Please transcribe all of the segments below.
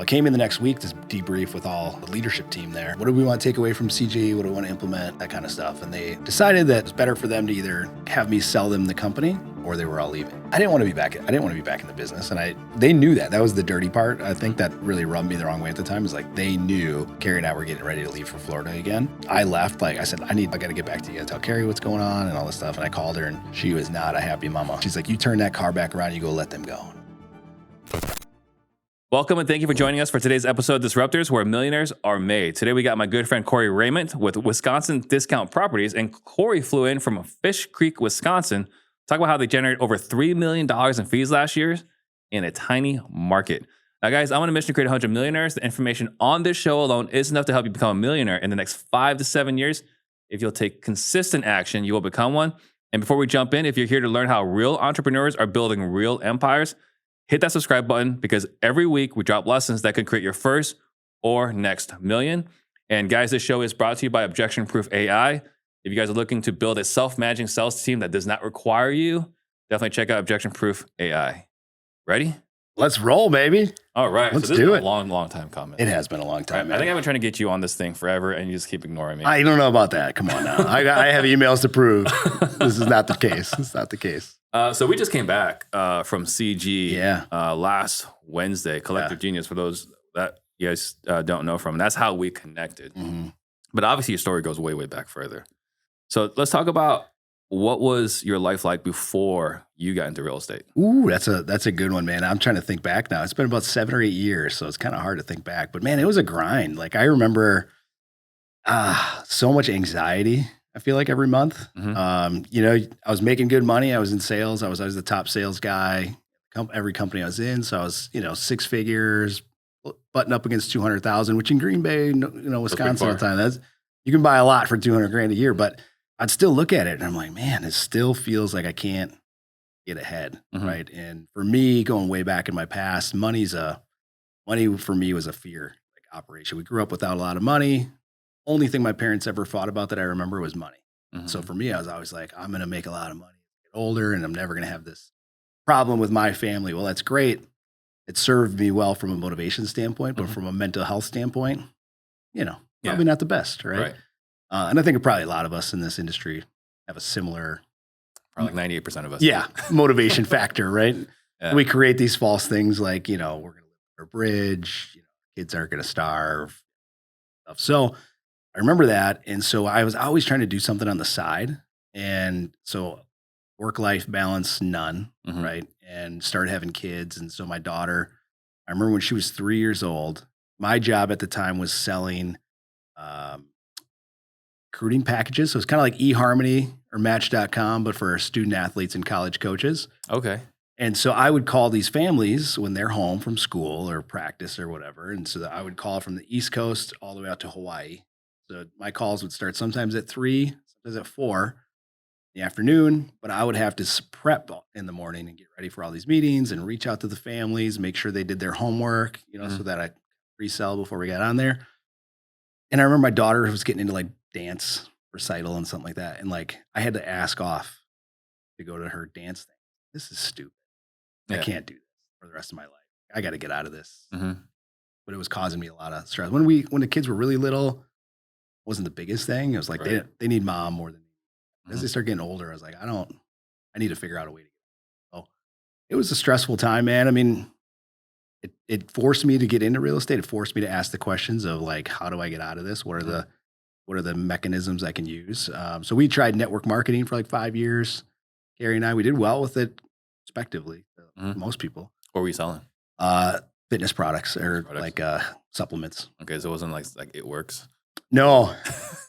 I came in the next week to debrief with all the leadership team there. What do we want to take away from CG? What do we want to implement? That kind of stuff. And they decided that it's better for them to either have me sell them the company or they were all leaving. I didn't want to be back in the business. And they knew that. That was the dirty part. I think that really rubbed me the wrong way at the time. Is like they knew Carrie and I were getting ready to leave for Florida again. I left, I said, I got to get back to you. Tell Carrie what's going on and all this stuff. And I called her and she was not a happy mama. She's like, you turn that car back around, you go let them go. Welcome and thank you for joining us for today's episode of Disruptors, where millionaires are made. Today we got my good friend Corey Reyment with Wisconsin Discount Properties, and Corey flew in from Fish Creek, Wisconsin, to talk about how they generated over $3 million in fees last year in a tiny market. Now, guys, I'm on a mission to create 100 millionaires. The information on this show alone is enough to help you become a millionaire in the next 5 to 7 years. If you'll take consistent action, you will become one. And before we jump in, if you're here to learn how real entrepreneurs are building real empires, hit that subscribe button, because every week we drop lessons that can create your first or next million. And guys, this show is brought to you by Objection Proof AI. If you guys are looking to build a self-managing sales team that does not require you, definitely check out Objection Proof AI. Ready? Let's roll, baby. All right. Let's so this do is it. a long time coming. It has been a long time, man. I think I've been trying to get you on this thing forever, and you just keep ignoring me. I don't know about that. Come on now. I have emails to prove this is not the case. It's not the case. So we just came back from CG last Wednesday, Collective Genius, for those that you guys don't know from. And that's how we connected. Mm-hmm. But obviously your story goes way, way back further. So let's talk about what was your life like before you got into real estate? Ooh, that's a good one, man. I'm trying to think back now. It's been about 7 or 8 years, so it's kind of hard to think back. But man, it was a grind. Like I remember so much anxiety, I feel like, every month. Mm-hmm. I was making good money. I was in sales. I was the top sales guy, every company I was in. So I was, 6 figures, butting up against 200,000, which in Green Bay, Wisconsin at the time, you can buy a lot for 200 grand a year. But I'd still look at it and I'm like, man, it still feels like I can't get ahead. Mm-hmm. Right. And for me, going way back in my past, money for me was a fear operation. We grew up without a lot of money. Only thing my parents ever fought about that I remember was money. Mm-hmm. So for me, I was always like, I'm going to make a lot of money, get older, and I'm never going to have this problem with my family. Well, that's great. It served me well from a motivation standpoint, but from a mental health standpoint, probably not the best, right? And I think probably a lot of us in this industry have a similar... Probably like 98% of us. Yeah, motivation factor, right? Yeah. We create these false things like, we're going to live under a bridge, kids aren't going to starve. So I remember that. And so I was always trying to do something on the side. And so work-life balance, none, right? And started having kids. And so my daughter, I remember when she was 3 years old, my job at the time was selling recruiting packages. So it's kind of like eHarmony or Match.com, but for student athletes and college coaches. Okay. And so I would call these families when they're home from school or practice or whatever. And so I would call from the East Coast all the way out to Hawaii. So my calls would start sometimes at 3, sometimes at 4 in the afternoon, but I would have to prep in the morning and get ready for all these meetings and reach out to the families, make sure they did their homework, so that I pre-sell before we got on there. And I remember my daughter was getting into dance recital and something like that. And I had to ask off to go to her dance thing. This is stupid. I can't do this for the rest of my life. I got to get out of this. Mm-hmm. But it was causing me a lot of stress. When the kids were really little, it wasn't the biggest thing. It was like, they need mom more than me. As they start getting older, I was like, I need to figure out a way to get it. So it was a stressful time, man. I mean, it forced me to get into real estate. It forced me to ask the questions of how do I get out of this? What are the mechanisms I can use? So we tried network marketing for 5 years. Carrie and I, we did well with it, respectively. Most people. What were you selling? Fitness products or supplements. Okay, so it wasn't like It Works? No,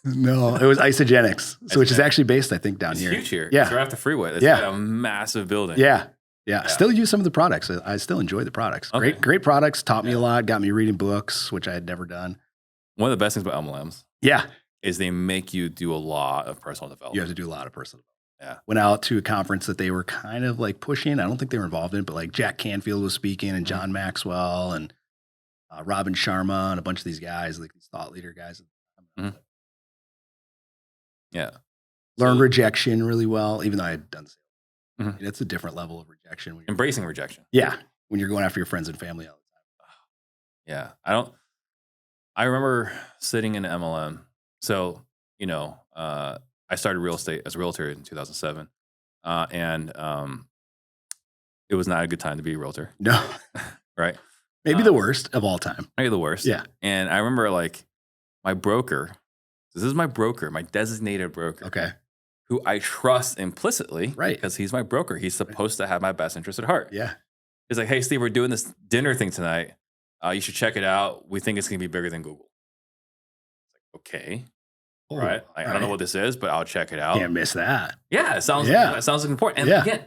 it was Isogenics, which is actually based, I think, down here. It's huge here. Yeah. It's right off the freeway. It's a massive building. Yeah. I still use some of the products. I still enjoy the products. Okay. Great products. Taught me a lot. Got me reading books, which I had never done. One of the best things about MLMs is they make you do a lot of personal development. You have to do a lot of personal development. Yeah. Went out to a conference that they were kind of pushing. I don't think they were involved in it, but Jack Canfield was speaking and John Maxwell and Robin Sharma and a bunch of these guys, these thought leader guys. Mm-hmm. Yeah. Learned rejection really well, even though I had done sales. Mm-hmm. It's a different level of rejection. Embracing rejection. Yeah. When you're going after your friends and family all the time. Yeah. I remember sitting in an MLM. So, I started real estate as a realtor in 2007. And it was not a good time to be a realtor, No, right? maybe the worst of all time. Maybe the worst. Yeah. And I remember like my broker, this is my broker, my designated broker, Okay. who I trust implicitly, Right. because he's my broker. He's supposed to have my best interest at heart. Yeah. He's like, hey, Steve, we're doing this dinner thing tonight. You should check it out. We think it's going to be bigger than Google. Okay. Oh, Right. I don't know what this is, but I'll check it out. Can't miss that. Yeah. It sounds like important. And Yeah. again,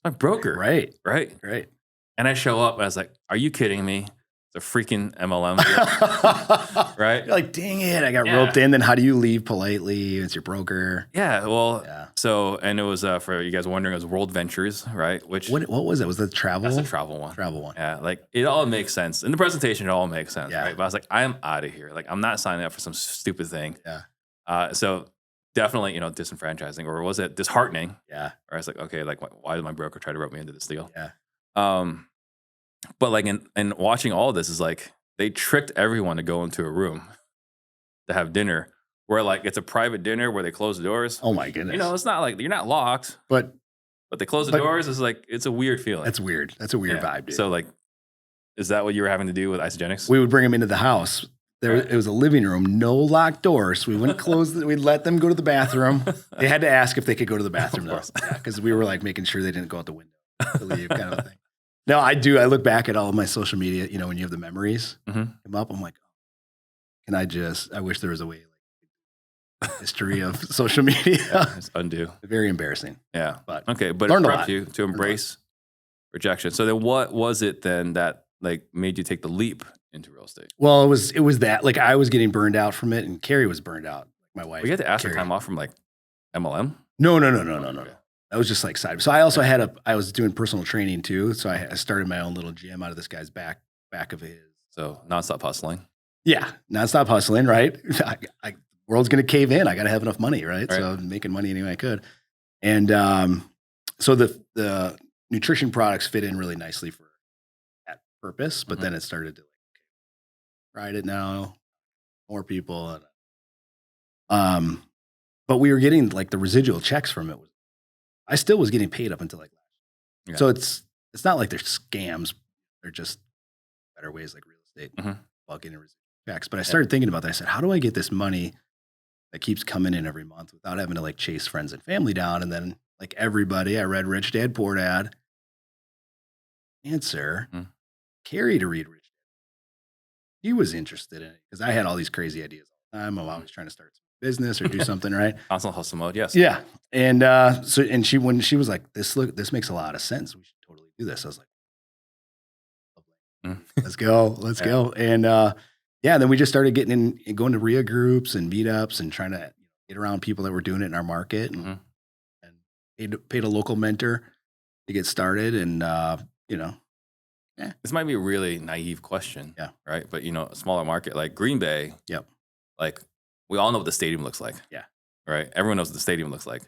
my broker. Right. Right. Right. And I show up and I was like, are you kidding me? It's a freaking MLM. Right. You're like, dang it. I got Yeah. roped in. Then how do you leave politely? It's your broker. Yeah. Well, Yeah. so, and it was, for you guys wondering, it was World Ventures, right? Which What was it? Was it travel? that's a travel one. Travel one. Yeah. Like it all makes sense. In the presentation, it all makes sense. Yeah. Right. But I was like, I'm out of here. Like I'm not signing up for some stupid thing. Yeah. So definitely, disenfranchising, or was it disheartening? Yeah. Or I was like, okay, like why did my broker try to rope me into this deal? Yeah. But like in watching all of this is like they tricked everyone to go into a room to have dinner where like it's a private dinner where they close the doors. Oh my goodness. It's not like you're not locked, But but they close the But- doors. It's like it's a weird feeling. that's weird. That's a weird vibe, dude. So like, is that what you were having to do with Isogenics? We would bring them into the house. Right. It was a living room, no locked doors. We wouldn't close. We'd let them go to the bathroom. They had to ask if they could go to the bathroom, though, course. because we were like making sure they didn't go out the window to leave, kind of a thing. No, I do. I look back at all of my social media. When you have the memories Mhm. come up, I'm like, I wish there was a way, like history of social media. It's undo. Very embarrassing. Yeah. But Okay, but it learned a prepped lot. you to embrace rejection. So then, what was it then that like made you take the leap into real estate? Well, it was that, like, I was getting burned out from it, and Carrie was burned out. My wife. We had to ask for Carrie. time off from like MLM. No. Okay. That was just like side. So I also I was doing personal training too. So I started my own little gym out of this guy's back of his. So nonstop hustling. Yeah, nonstop hustling, right? World's gonna cave in. I got to have enough money, right? Right. So I'm making money any way I could, and so the nutrition products fit in really nicely for that purpose. But Mhm. then it started to tried it now, more people, and but we were getting like the residual checks from it. I still was getting paid up until like last year. Yeah. So it's not like they're scams. They're just better ways like real estate, Mhm. while getting residual checks. But I started thinking about that. I said, how do I get this money that keeps coming in every month without having to like chase friends and family down? And then like everybody, I read Rich Dad Poor Dad. Answer, Mhm. Carrie to read Rich Dad. He was interested in it because I had all these crazy ideas all the time. I'm always trying to start some business or do something, right? Constant hustle mode. Yes. Yeah. And when she was like, this makes a lot of sense. We should totally do this. I was like, Mm. let's go. And then we just started going to REIA groups and meetups and trying to get around people that were doing it in our market, and, Mhm. and paid a local mentor to get started. And, This might be a really naive question. Yeah. Right. But a smaller market like Green Bay. Yep. Like we all know what the stadium looks like. Yeah. Right. Everyone knows what the stadium looks like.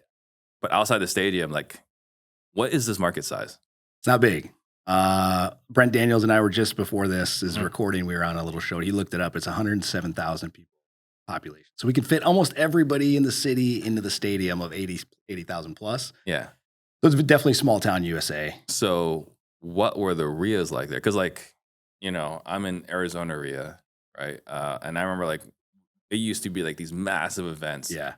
But outside the stadium, like, what is this market size? it's not big. Brent Daniels and I were just before this is Mhm. recording. We were on a little show. He looked it up. It's 107,000 people population. So we can fit almost everybody in the city into the stadium of 80,000 plus. Yeah. So it's definitely small town USA. So what were the RIAs like there? Because I'm in Arizona RIA, right? And I remember like it used to be like these massive events. Yeah.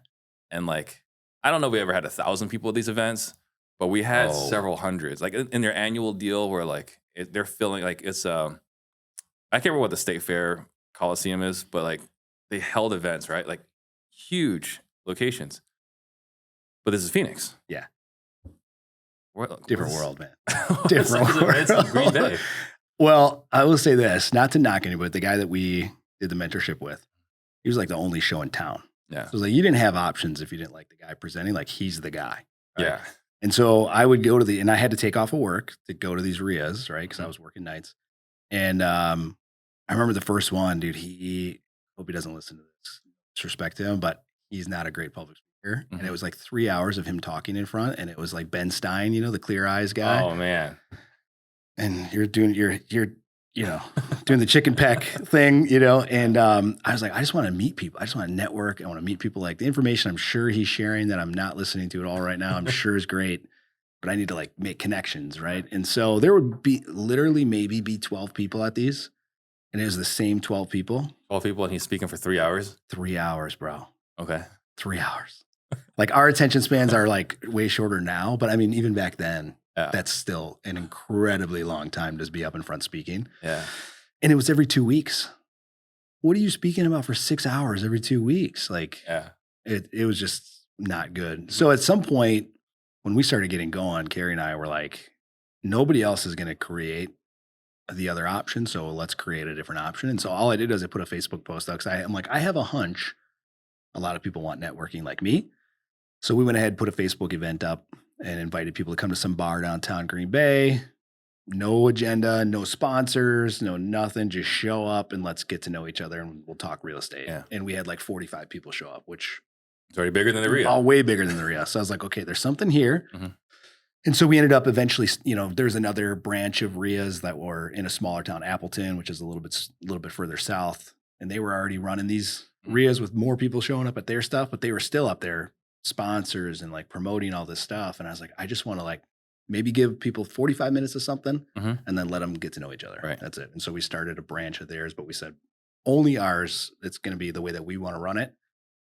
And like, I don't know if we ever had 1,000 people at these events, but we had Oh. several hundreds. Like in their annual deal where like they're filling like it's I can't remember what the State Fair Coliseum is, but like they held events, right? Like huge locations. But this is Phoenix. Yeah. Different World, man. Different Different events in Green Bay. Well, I will say this, not to knock anybody, but the guy that we did the mentorship with, he was like the only show in town. Yeah. So it was like, you didn't have options if you didn't like the guy presenting, like he's the guy. Right? Yeah. And so I would go and I had to take off of work to go to these RIAs, right? Because I was working nights. And I remember the first one, dude, hope he doesn't listen to this, disrespect to him, but he's not a great public speaker. And it was like 3 hours of him talking in front. And it was like Ben Stein, the Clear Eyes guy. Oh man. And you're doing the chicken peck thing, and I was like, I just want to meet people. I just want to network. I want to meet people. Like the information I'm sure he's sharing that I'm not listening to at all right now, I'm sure is great, but I need to like make connections, right? And so there would be literally maybe be 12 people at these, and it was the same 12 people. 12 people, and he's speaking for 3 hours? 3 hours, bro. Okay. 3 hours. Like our attention spans are like way shorter now, but I mean, even back then, that's still an incredibly long time to be up in front speaking. Yeah. And it was every 2 weeks. What are you speaking about for 6 hours every 2 weeks? Like, it was just not good. So at some point, when we started getting going, Carrie and I were like, nobody else is going to create the other option. So let's create a different option. And so all I did was I put a Facebook post out because I'm like, I have a hunch a lot of people want networking like me. So we went ahead, put a Facebook event up and invited people to come to some bar downtown Green Bay. No agenda, no sponsors, no nothing. Just show up and let's get to know each other and we'll talk real estate. Yeah. And we had like 45 people show up, which it's already bigger than the REIA. Oh, way bigger than the REIA. So I was like, okay, there's something here. And so we ended up eventually, there's another branch of REIAs that were in a smaller town, Appleton, which is a little bit further south. And they were already running these REIAs with more people showing up at their stuff, but they were still up there, sponsors and like promoting all this stuff. And I was like, I just want to like maybe give people 45 minutes of something and then let them get to know each other. Right. That's it. And so we started a branch of theirs, but we said only ours. It's going to be the way that we want to run it.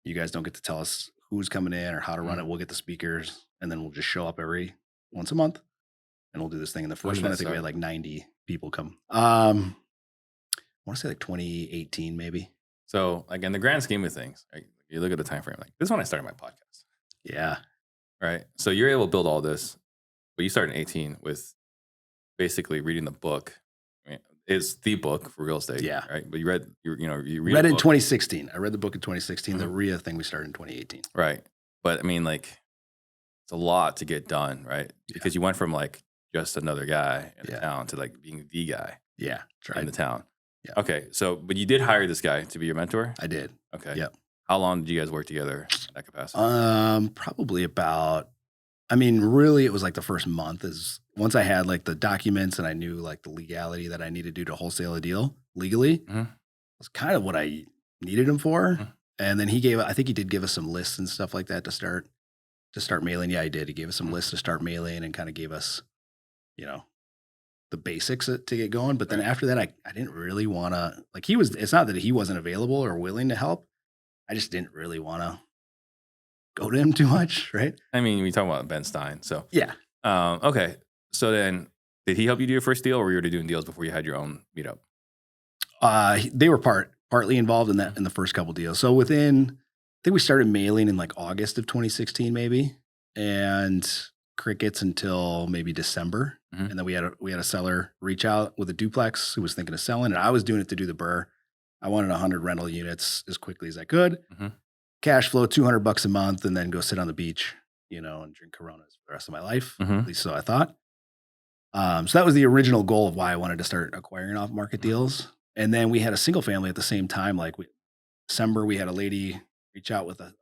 You guys don't get to tell us who's coming in or how to run it. We'll get the speakers and then we'll just show up every once a month and we'll do this thing. In the first one, I think we had like 90 people come. I want to say like 2018, maybe. So like in the grand scheme of things, right, you look at the time frame, like this is when I started my podcast. Yeah. Right. So you're able to build all this, but you started in 18 with basically reading the book. I mean, it's the book for real estate. Yeah. Right. But you read it in 2016. I read the book in 2016. The REIA thing we started in 2018. Right. But I mean, like, it's a lot to get done, right? Because you went from like just another guy in the town to like being the guy. Yeah. In the town. Yeah. Okay. So, but you did hire this guy to be your mentor? I did. Okay. Yep. How long did you guys work together in that capacity? Probably about, really it was like the first month is once I had like the documents and I knew like the legality that I needed to do to wholesale a deal legally. Was kind of what I needed him for. And then I think he did give us some lists and stuff like that to start mailing. Yeah, he did. He gave us some lists to start mailing and kind of gave us, the basics to get going. But then after that, I didn't really want to, like it's not that he wasn't available or willing to help. I just didn't really want to go to him too much, right? I mean, we talking about Ben Stein. So yeah. Okay. So then did he help you do your first deal or were you already doing deals before you had your own meetup? They were partly involved in that in the first couple deals. So I think we started mailing in like August of 2016, maybe, and crickets until maybe December. And then we had a seller reach out with a duplex who was thinking of selling, and I was doing it to do the BURR. I wanted 100 rental units as quickly as I could. Cash flow, $200 a month, and then go sit on the beach, and drink Coronas for the rest of my life. At least so I thought. So that was the original goal of why I wanted to start acquiring off-market deals. And then we had a single family at the same time. Like December, we had a lady reach out with a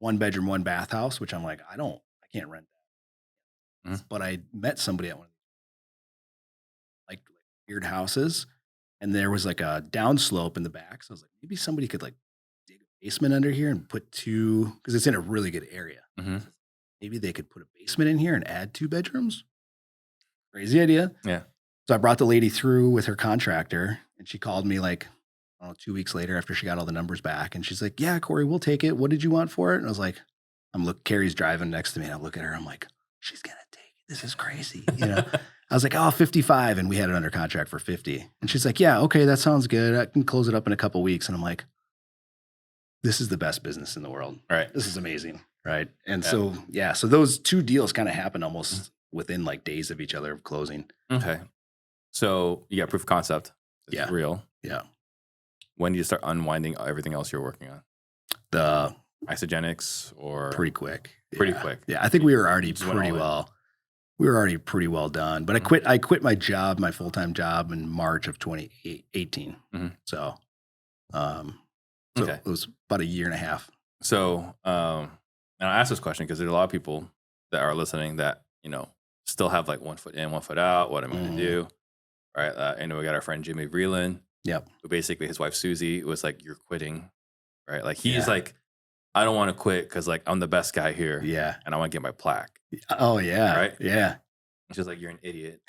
1-bedroom, 1-bath house, which I'm like, I can't rent that. But I met somebody at one of like weird houses, and there was like a downslope in the back. So I was like, maybe somebody could like dig a basement under here and put because it's in a really good area. Maybe they could put a basement in here and add 2 bedrooms. Crazy idea. Yeah. So I brought the lady through with her contractor, and she called me like, I don't know, 2 weeks later after she got all the numbers back. And she's like, yeah, Corey, we'll take it. What did you want for it? And I was like, Carrie's driving next to me. And I look at her. I'm like, she's going to take it. This is crazy. I was like, 55. And we had it under contract for 50. And she's like, yeah, okay, that sounds good. I can close it up in a couple weeks. And I'm like, this is the best business in the world. Right. This is amazing. Right. And so those 2 deals kind of happened almost within like days of each other of closing. Okay. So you got proof of concept. It's real. Yeah. When did you start unwinding everything else you're working on? The isogenics or pretty quick. Pretty quick. Yeah. I think we were already pretty well done, but I quit my job, my full-time job in March of 2018. So, it was about a year and a half. So, and I ask this question because there's a lot of people that are listening that, still have like 1 foot in, 1 foot out. What am I going to do? right? And we got our friend Jimmy Vreeland, Yep. who basically his wife Susie was like, "You're quitting," right? Like he's Yeah. like, "I don't want to quit because like I'm the best guy here, Yeah. and I want to get my plaque." Oh yeah. Right? Yeah. She's like, "You're an idiot.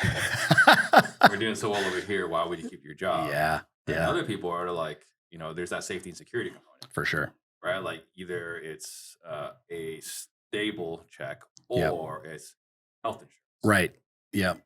We're doing so well over here. Why would you keep your job?" Yeah. And Yeah. other people are like, there's that safety and security component, For sure. right? Like either it's a stable check Yep. or it's health insurance. Right. Yep.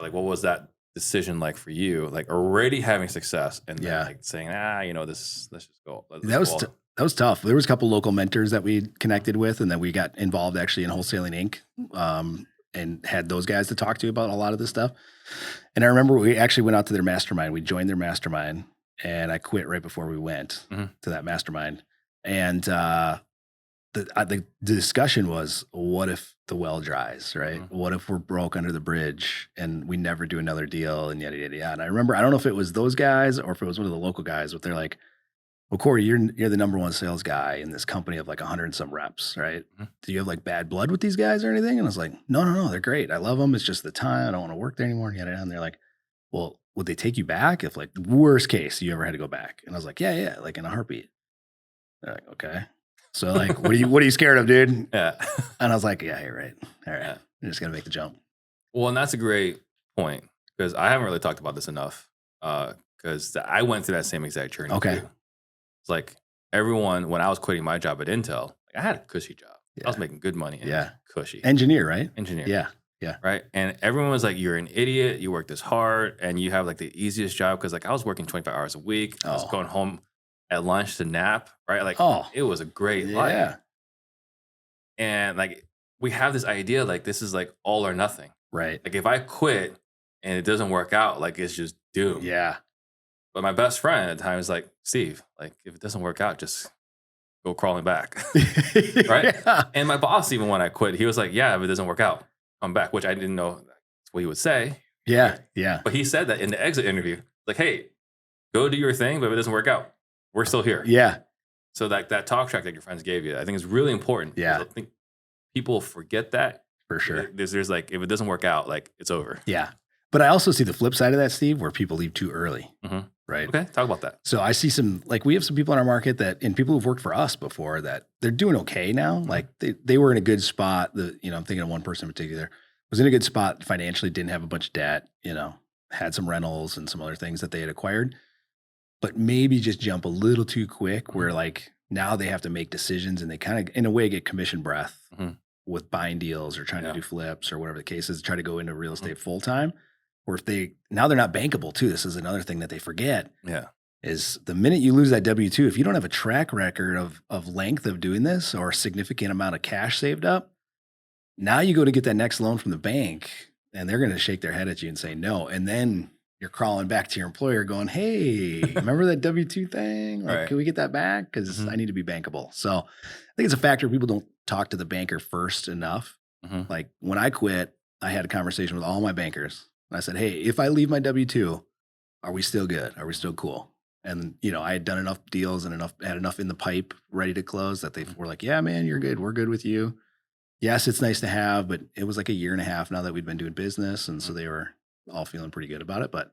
Like, what was that decision like for you? Like already having success and then Yeah. like saying, let's just go. Let's That was go all- that was tough. There was a couple local mentors that we connected with, and then we got involved actually in Wholesaling Inc. And had those guys to talk to about a lot of this stuff. And I remember we actually went out to their mastermind. We joined their mastermind, and I quit right before we went to that mastermind. And the discussion was, what if the well dries, right? What if we're broke under the bridge and we never do another deal and yada, yada, yada. And I remember, I don't know if it was those guys or if it was one of the local guys, but they're like, well, Corey, you're the number one sales guy in this company of like 100 and some reps, right? Do you have like bad blood with these guys or anything? And I was like, no, they're great. I love them. It's just the time. I don't want to work there anymore. And yada, yada. And they're like, well, would they take you back if like worst case you ever had to go back? And I was like, yeah, like in a heartbeat. They're like, okay. So like, what are you scared of, dude? Yeah. And I was like, yeah, you're right. All right. Yeah. I'm just going to make the jump. Well, and that's a great point because I haven't really talked about this enough because I went through that same exact journey. Okay. Too. It's like everyone, when I was quitting my job at Intel, like I had a cushy job. Yeah. I was making good money. And it was cushy. Engineer, right? Engineer. Yeah. Right. And everyone was like, you're an idiot. You work this hard and you have like the easiest job. Cause like I was working 25 hours a week. I was going home at lunch to nap. Right. Like it was a great life. And like we have this idea like this is like all or nothing. Right. Like if I quit and it doesn't work out, like it's just doomed. Yeah. But my best friend at the time was like, Steve, like if it doesn't work out, just go crawling back. Right. Yeah. And my boss, even when I quit, he was like, yeah, if it doesn't work out, come back, which I didn't know that's what he would say. Yeah. Yeah. But he said that in the exit interview, like, hey, go do your thing, but if it doesn't work out, we're still here. Yeah. So that talk track that your friends gave you, I think is really important. Yeah. I think people forget that. For sure. There's like, if it doesn't work out, like it's over. Yeah. But I also see the flip side of that, Steve, where people leave too early. Right. Okay. Talk about that. So I see we have some people in our market and people who've worked for us before that they're doing okay now. Like they were in a good spot. I'm thinking of one person in particular was in a good spot financially, didn't have a bunch of debt, had some rentals and some other things that they had acquired, but maybe just jump a little too quick where like now they have to make decisions and they kind of in a way get commission breath with buying deals or trying to do flips or whatever the case is, try to go into real estate full time. Or if now they're not bankable too. This is another thing that they forget. Yeah. Is the minute you lose that W-2, if you don't have a track record of length of doing this or a significant amount of cash saved up, now you go to get that next loan from the bank and they're going to shake their head at you and say no. And then you're crawling back to your employer going, hey, remember that W-2 thing? Like, can we get that back? Because I need to be bankable. So I think it's a factor. People don't talk to the banker first enough. Like when I quit, I had a conversation with all my bankers. And I said, hey, if I leave my W-2, are we still good? Are we still cool? And, I had done enough deals and had enough in the pipe ready to close that they were like, yeah, man, you're good. We're good with you. Yes, it's nice to have, but it was like a year and a half now that we'd been doing business. And so they were all feeling pretty good about it, but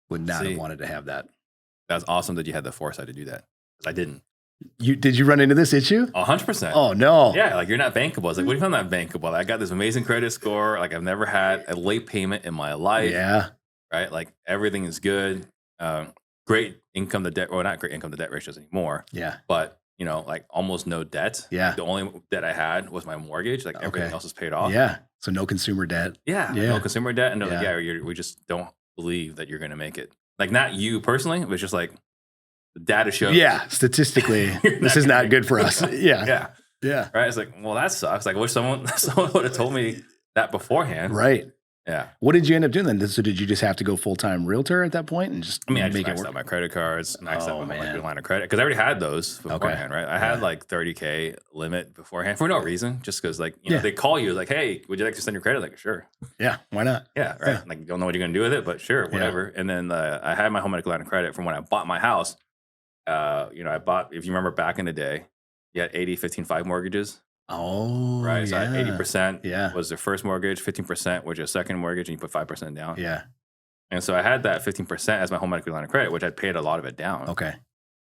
would not have wanted to have that. That's awesome that you had the foresight to do that. Because I didn't. Did you run into this issue? 100%. Oh, no. Yeah, like you're not bankable. I was like, what if I'm not bankable? I got this amazing credit score. Like I've never had a late payment in my life. Yeah. Right? Like everything is good. Great income to debt, or not great income to debt ratios anymore. Yeah. But, like almost no debt. Yeah. The only debt I had was my mortgage. Like everything else is paid off. Yeah. So no consumer debt. Yeah. No consumer debt. And they're like, we just don't believe that you're going to make it. Like not you personally, but just like, the data shows. Yeah, statistically, this is not good for us. Yeah. Right. It's like, well, that sucks. Like, I wish someone would have told me that beforehand. Right. Yeah. What did you end up doing then? So did you just have to go full-time realtor at that point and just I just make it maxed work? out my credit cards, maxed out my line of credit because I already had those beforehand. Right. I had like $30K limit beforehand for no reason, just because like they call you like, hey, would you like to send your credit? Like, sure. Yeah. Why not? Yeah. Right. Like, you don't know what you're gonna do with it, but sure, whatever. And then I had my home equity line of credit from when I bought my house. I bought, if you remember back in the day, you had 80, 15, 5 mortgages. Oh, right. So 80% Yeah. was the first mortgage, 15% was your second mortgage, and you put 5% down. Yeah. And so I had that 15% as my home equity line of credit, which I paid a lot of it down. Okay.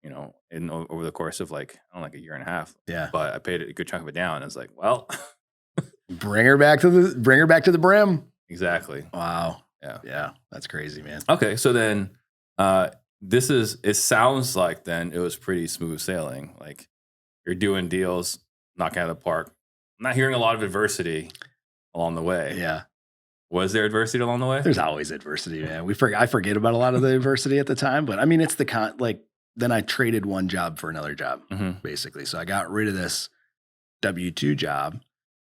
Over the course of like a year and a half. Yeah. But I paid a good chunk of it down. I was like, well, Bring her back to the brim. exactly. Wow. Yeah. Yeah. That's crazy, man. Okay. So then it sounds like then it was pretty smooth sailing. Like you're doing deals, knocking out of the park. I'm not hearing a lot of adversity along the way. Yeah. Was there adversity along the way? There's always adversity, man. I forget about a lot of the adversity at the time, but I mean, it's then I traded one job for another job, basically. So I got rid of this W-2 job,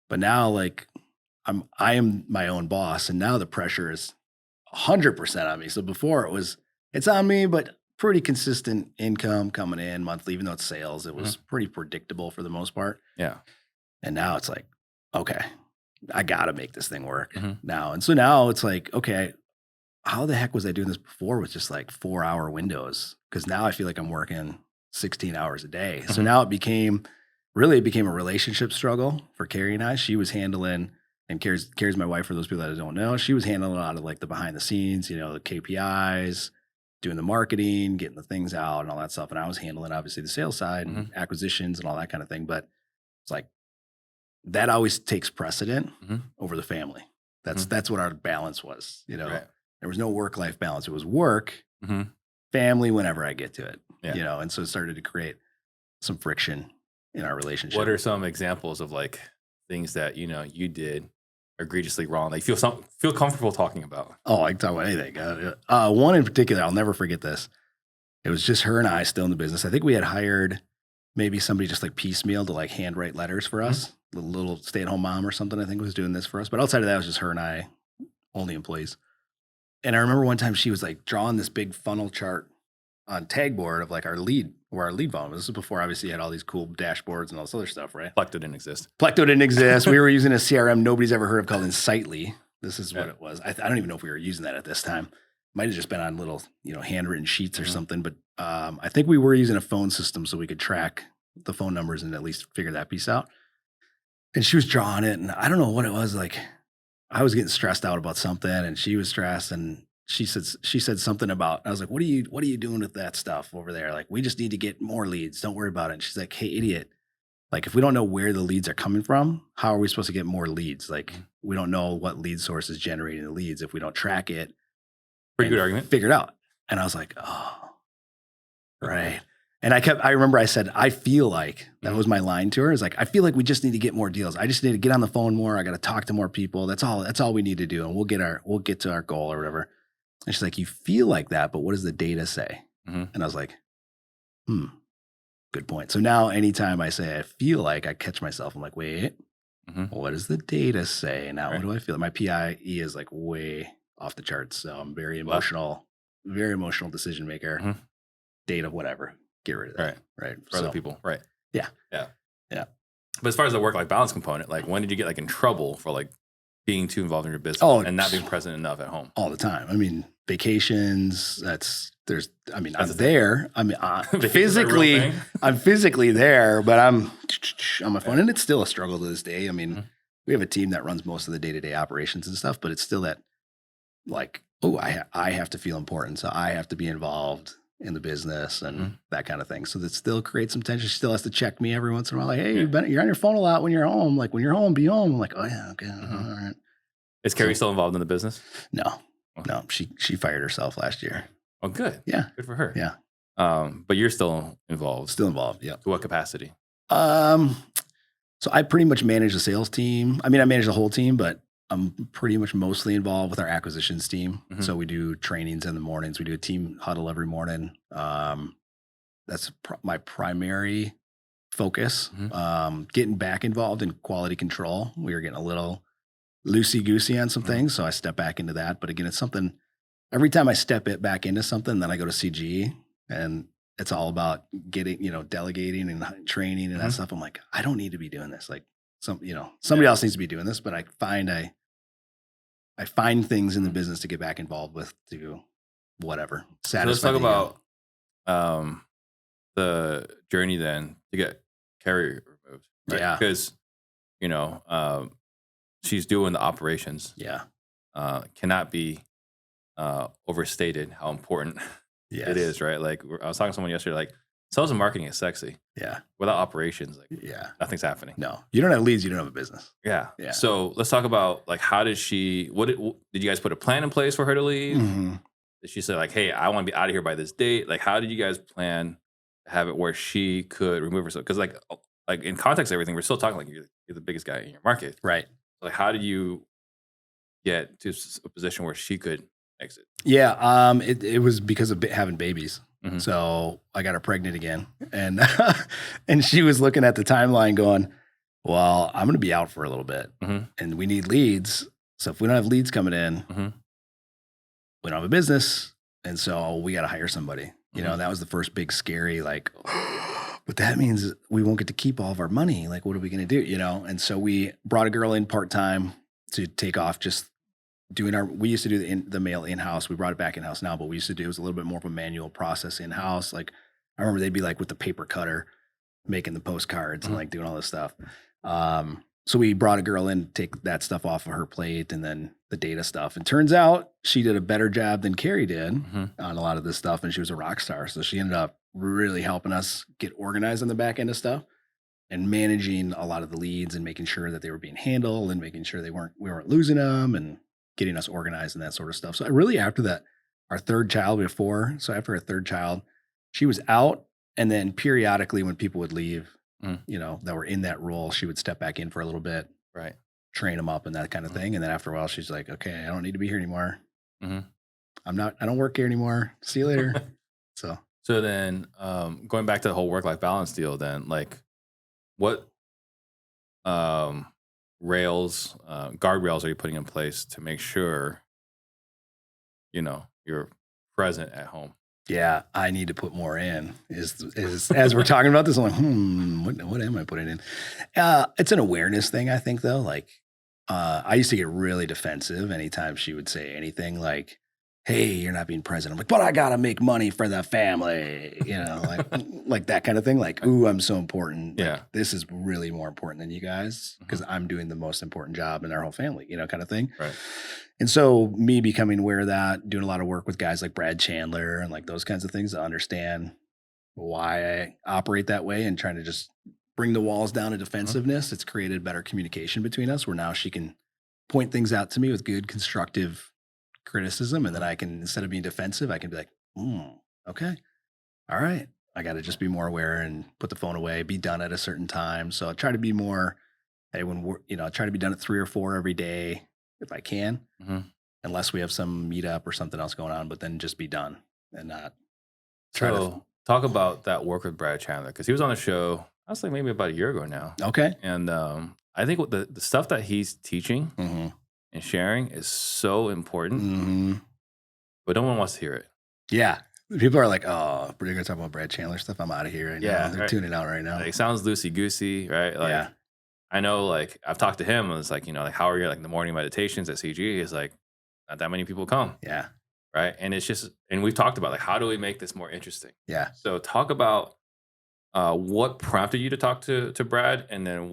but now like I am my own boss, and now the pressure is 100% on me. So before it's on me, but pretty consistent income coming in monthly, even though it's sales, it was pretty predictable for the most part. Yeah. And now it's like, okay, I got to make this thing work now. And so now it's like, okay, how the heck was I doing this before with just like 4-hour windows? Because now I feel like I'm working 16 hours a day. So now it became a relationship struggle for Carrie and I. She was handling, and Carrie's my wife for those people that don't know, she was handling a lot of like the behind the scenes, the KPIs, doing the marketing, getting the things out and all that stuff. And I was handling obviously the sales side and acquisitions and all that kind of thing. But it's like, that always takes precedent over the family. That's what our balance was, Right. There was no work-life balance. It was work, family, whenever I get to it, and so it started to create some friction in our relationship. What are some examples of like things that, you did egregiously wrong? Like feel comfortable talking about? Oh, I can talk about anything. One in particular, I'll never forget this. It was just her and I still in the business. I think we had hired maybe somebody just like piecemeal to like handwrite letters for us. The little stay-at-home mom or something, I think, was doing this for us. But outside of that, it was just her and I, only employees. And I remember one time she was like drawing this big funnel chart on tagboard of like our lead volume. This is before obviously you had all these cool dashboards and all this other stuff, right? Plecto didn't exist. We were using a CRM nobody's ever heard of called Insightly. This is what it was. I don't even know if we were using that at this time. Might have just been on little, handwritten sheets or something. But I think we were using a phone system so we could track the phone numbers and at least figure that piece out. And she was drawing it, and I don't know what it was. Like, I was getting stressed out about something, and she was stressed. And she said something about. I was like, "What are you doing with that stuff over there? Like, we just need to get more leads. Don't worry about it." And she's like, "Hey, idiot! Like, if we don't know where the leads are coming from, how are we supposed to get more leads? Like, we don't know what lead source is generating the leads if we don't track it." Pretty good argument. Figure it out. And I was like, "Oh, right." And I remember I said, I feel like, that was my line to her, is like, I feel like we just need to get more deals. I just need to get on the phone more. I got to talk to more people. That's all we need to do. And we'll get to our goal or whatever. And she's like, you feel like that, but what does the data say? And I was like, good point. So now anytime I say I feel like, I catch myself. I'm like, wait, what does the data say? Now, what do I feel? My PIE is like way off the charts. So I'm very emotional decision maker, data, whatever. Get rid of that. Right. For other people. Right. Yeah. But as far as the work-life balance component, like when did you get like in trouble for like being too involved in your business and not being present enough at home? All the time. I mean, vacations, I'm there. I mean, physically, I'm physically there, but I'm on my phone, and it's still a struggle to this day. I mean, we have a team that runs most of the day-to-day operations and stuff, but it's still that like, I have to feel important. So I have to be involved in the business and that kind of thing. So that still creates some tension. She still has to check me every once in a while. Like, hey, you're on your phone a lot when you're home. Like when you're home, be home. I'm like, oh yeah, okay. All right. Is Carrie still involved in the business? No. She fired herself last year. Oh, good. Yeah. Good for her. Yeah. But you're still involved. Still involved. Yeah. To what capacity? So I pretty much manage the sales team. I mean, I manage the whole team, but I'm pretty much mostly involved with our acquisitions team. So we do trainings in the mornings. We do a team huddle every morning. That's my primary focus. Getting back involved in quality control. We were getting a little loosey-goosey on some things, so I step back into that. But again, it's something, every time I step it back into something, then I go to CG, and it's all about getting, delegating and training and that stuff. I'm like, I don't need to be doing this. Like, somebody else needs to be doing this, but I find things in the business to get back involved with, to whatever. So let's talk about the journey then to get Carrie removed. Right? Yeah. Because, she's doing the operations. Yeah. Cannot be overstated how important Yes. it is, right? Like I was talking to someone yesterday, like sales and marketing is sexy. Yeah. Without operations, like Yeah. nothing's happening. No, you don't have leads, you don't have a business. Yeah. Yeah. So let's talk about like how did she? Did you guys put a plan in place for her to leave? Mm-hmm. Did she say like, "Hey, I want to be out of here by this date"? Like, how did you guys plan to have it where she could remove herself? Because like in context of everything, we're still talking like you're the biggest guy in your market. Right. Like, how did you get to a position where she could exit? Yeah. It was because of having babies. Mhm. So I got her pregnant again, and and she was looking at the timeline, going, "Well, I'm going to be out for a little bit, Mhm. and we need leads. So if we don't have leads coming in, Mhm. we don't have a business, and so we got to hire somebody." You know, Mhm. that was the first big scary, like, but that means we won't get to keep all of our money. Like, what are we going to do? You know, and so we brought a girl in part-time to take off just doing we used to do the mail in-house. We brought it back in-house now, but we used to do, it was a little bit more of a manual process in-house. Like, I remember they'd be like with the paper cutter, making the postcards and like doing all this stuff. So we brought a girl in to take that stuff off of her plate and then the data stuff. And turns out she did a better job than Carrie did Mhm. on a lot of this stuff. And she was a rock star. So she ended up really helping us get organized on the back end of stuff and managing a lot of the leads and making sure that they were being handled and making sure we weren't losing them and getting us organized and that sort of stuff. So really after that, our third child, we have 4. So after our third child, she was out. And then periodically when people would leave, you know, that were in that role, she would step back in for a little bit, Right. train them up and that kind of thing. And then after a while, she's like, "Okay, I don't need to be here anymore. Mhm. I don't work here anymore. See you later." So So then, going back to the whole work-life balance deal, then like, what guardrails are you putting in place to make sure you're present at home? yeah, I need to put more in. Is as we're talking about this, I'm like, what am I putting in? It's an awareness thing, I think, though. Like, I used to get really defensive anytime she would say anything like, "Hey, you're not being present." I'm like, "But I gotta make money for the family," you know, like that kind of thing. Like, "Ooh, I'm so important. Like, Yeah. this is really more important than you guys because I'm doing the most important job in our whole family," you know, kind of thing. Right. And so me becoming aware of that, doing a lot of work with guys like Brad Chandler and like those kinds of things to understand why I operate that way and trying to just bring the walls down to defensiveness. It's created better communication between us where now she can point things out to me with good constructive criticism. And then I can, instead of being defensive, I can be like, okay, all right. I got to just be more aware and put the phone away, be done at a certain time. So I try to be more, hey, I try to be done at 3 or 4 every day if I can, unless we have some meetup or something else going on, but then just be done and not try So talk about that work with Brad Chandler, because he was on the show, I was like maybe about a year ago now. Okay. And I think what the stuff that he's teaching and sharing is so important, but no one wants to hear it. Yeah. People are like, "Oh, we're going to talk about Brad Chandler stuff. I'm out of here." Yeah, They're right. tuning out right now. Like, it sounds loosey-goosey, right? Like, Yeah. I know, like, I've talked to him, and it's like, like, how are your, like, the morning meditations at CG? He's like, not that many people come, Yeah. right? And it's just, and we've talked about, like, how do we make this more interesting? Yeah. So talk about what prompted you to talk to Brad, and then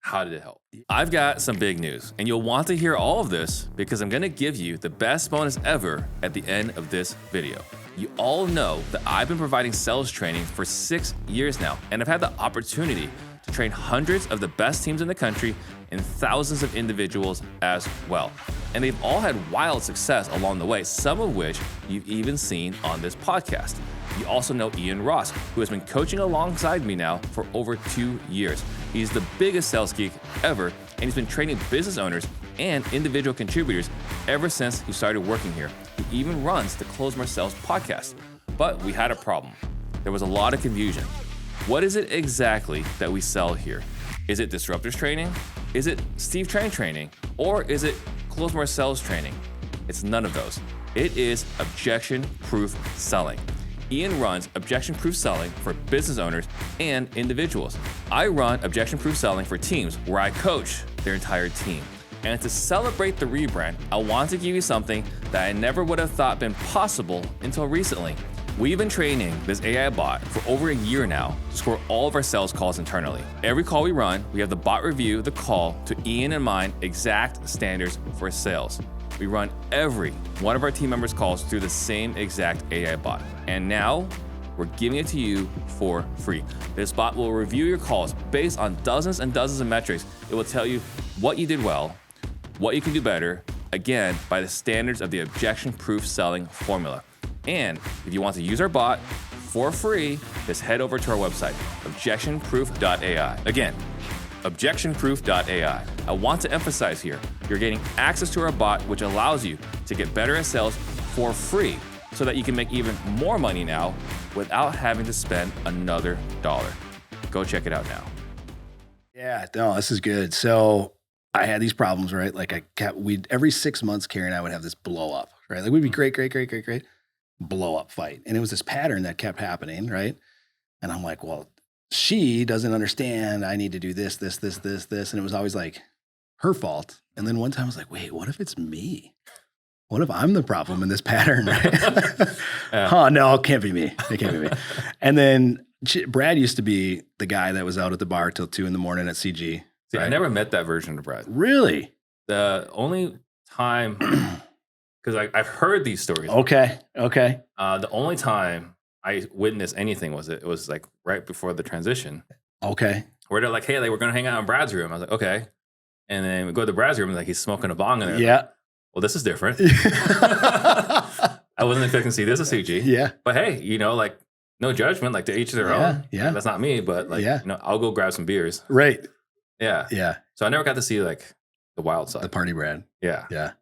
how did it help? I've got some big news, and you'll want to hear all of this because I'm gonna give you the best bonus ever at the end of this video. You all know that I've been providing sales training for 6 years now, and I've had the opportunity to train hundreds of the best teams in the country and thousands of individuals as well. And they've all had wild success along the way, some of which you've even seen on this podcast. You also know Ian Ross, who has been coaching alongside me now for over 2 years. He's the biggest sales geek ever, and he's been training business owners and individual contributors ever since he started working here. He even runs the Close More Sales podcast. But we had a problem. There was a lot of confusion. What is it exactly that we sell here? Is it Disruptors training? Is it Steve Trang training? Or is it Close More Sales training? It's none of those. It is objection-proof selling. Ian runs objection-proof selling for business owners and individuals. I run objection-proof selling for teams where I coach their entire team. And to celebrate the rebrand, I want to give you something that I never would have thought been possible until recently. We've been training this AI bot for over a year now to score all of our sales calls internally. Every call we run, we have the bot review the call to Ian and mine exact standards for sales. we run every one of our team members' calls through the same exact AI bot. And now we're giving it to you for free. This bot will review your calls based on dozens and dozens of metrics. It will tell you what you did well, what you can do better, again, by the standards of the objection-proof selling formula. And if you want to use our bot for free, just head over to our website, objectionproof.ai. Again, objectionproof.ai. I want to emphasize here, you're getting access to our bot, which allows you to get better at sales for free so that you can make even more money now without having to spend another dollar. Go check it out now. Yeah, no, this is good. So I had these problems, right? Like every 6 months, Carrie and I would have this blow up, right? Like we'd be great, blow up fight. And it was this pattern that kept happening, right? And I'm like, well, she doesn't understand. I need to do this. And it was always like her fault. And then one time I was like, wait, what if it's me? What if I'm the problem in this pattern, right? Oh, no, it can't be me. It can't be me. And then Brad used to be the guy that was out at the bar till 2 a.m. at CG. See, right? I never met that version of Brad. Really? The only time, because I've heard these stories. Okay. The only time I witnessed anything was like right before the transition. Okay. Where they're like, hey, we're going to hang out in Brad's room. I was like, okay. And then we go to Brad's room, and like he's smoking a bong in there. Yeah. Like, well, this is different. I wasn't expecting to see this at CG. Yeah. But hey, like no judgment, like to each their own. Yeah. That's not me, but like, I'll go grab some beers. Right. Yeah. Yeah. So I never got to see like the wild side. The party Brad. Yeah. Yeah.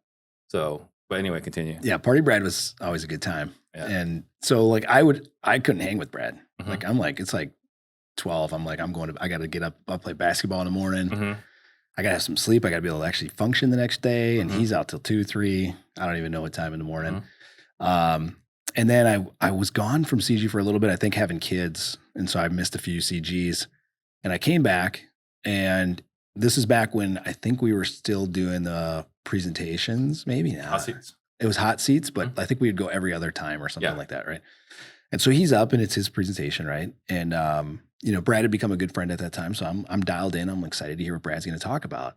So, but anyway, continue. Yeah. Party Brad was always a good time. Yeah. And so like I couldn't hang with Brad. Mm-hmm. Like I'm like, it's like 12. I'm like, I got to get up. I'll play basketball in the morning. Mm-hmm. I got to have some sleep. I got to be able to actually function the next day. And he's out till 2, 3. I don't even know what time in the morning. And then I was gone from CG for a little bit, I think having kids. And so I missed a few CGs. And I came back, and this is back when I think we were still doing the presentations, maybe now. Hot seats. It was hot seats, but I think we would go every other time or something like that, right? And so he's up, and it's his presentation, right? And Brad had become a good friend at that time, so I'm dialed in. I'm excited to hear what Brad's going to talk about.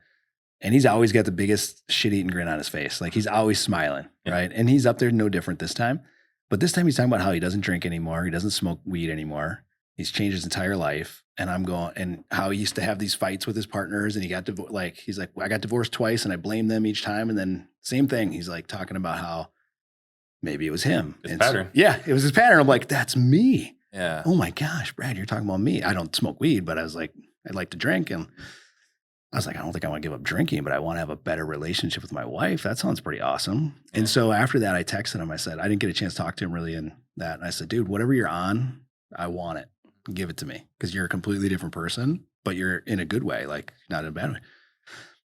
And he's always got the biggest shit-eating grin on his face. Like he's always smiling, right? And he's up there no different this time. But this time he's talking about how he doesn't drink anymore. He doesn't smoke weed anymore. He's changed his entire life. And I'm going, and how he used to have these fights with his partners, and he got divorced. He's like, I got divorced twice, and I blame them each time. And then same thing. He's like talking about how maybe it was him. His pattern. Yeah, it was his pattern. I'm like, that's me. Yeah. Oh my gosh, Brad, you're talking about me. I don't smoke weed, but I was like, I'd like to drink. And I was like, I don't think I want to give up drinking, but I want to have a better relationship with my wife. That sounds pretty awesome. Yeah. And so after that, I texted him. I said, I didn't get a chance to talk to him really in that. And I said, dude, whatever you're on, I want it. Give it to me, because you're a completely different person, but you're in a good way, like not in a bad way.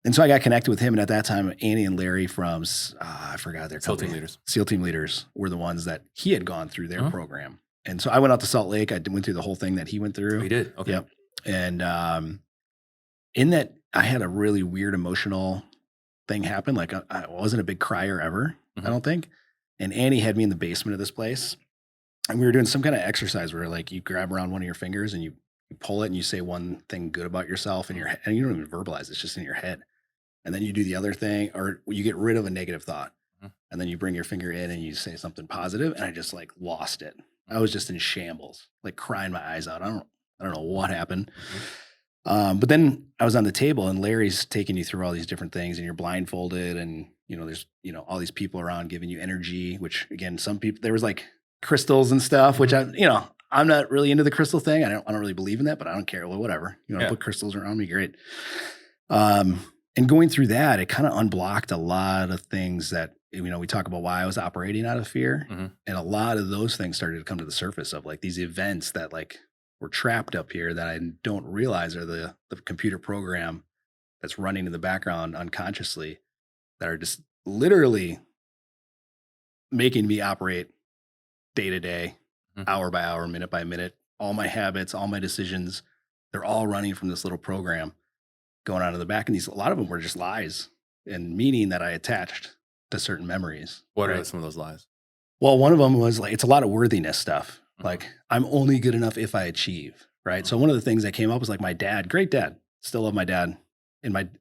And so I got connected with him. And at that time, Annie and Larry from, I forgot their company. SEAL Team Leaders were the ones that he had gone through their program. And so I went out to Salt Lake. I went through the whole thing that he went through. Oh, he did? Okay. Yep. And in that, I had a really weird emotional thing happen. Like I wasn't a big crier ever, I don't think. And Annie had me in the basement of this place. And we were doing some kind of exercise where like you grab around one of your fingers and you pull it and you say one thing good about yourself in your head. And you don't even verbalize it. It's just in your head. And then you do the other thing, or you get rid of a negative thought. And then you bring your finger in and you say something positive. And I just like lost it. I was just in shambles, like crying my eyes out. I don't know what happened. But then I was on the table, and Larry's taking you through all these different things, and you're blindfolded, and there's all these people around giving you energy, which again, some people, there was like crystals and stuff, which I'm not really into the crystal thing. I don't really believe in that, but I don't care. Well, whatever. You want to put crystals around me, great. And going through that, it kind of unblocked a lot of things that, we talk about why I was operating out of fear. And a lot of those things started to come to the surface of like these events that like were trapped up here that I don't realize are the computer program that's running in the background unconsciously, that are just literally making me operate day to day, hour by hour, minute by minute. All my habits, all my decisions, they're all running from this little program going on in the back. And a lot of them were just lies and meaning that I attached to certain memories. What are some of those lies? Well, one of them was like, it's a lot of worthiness stuff. Like I'm only good enough if I achieve, right? So one of the things that came up was like my dad, great dad, still love my dad,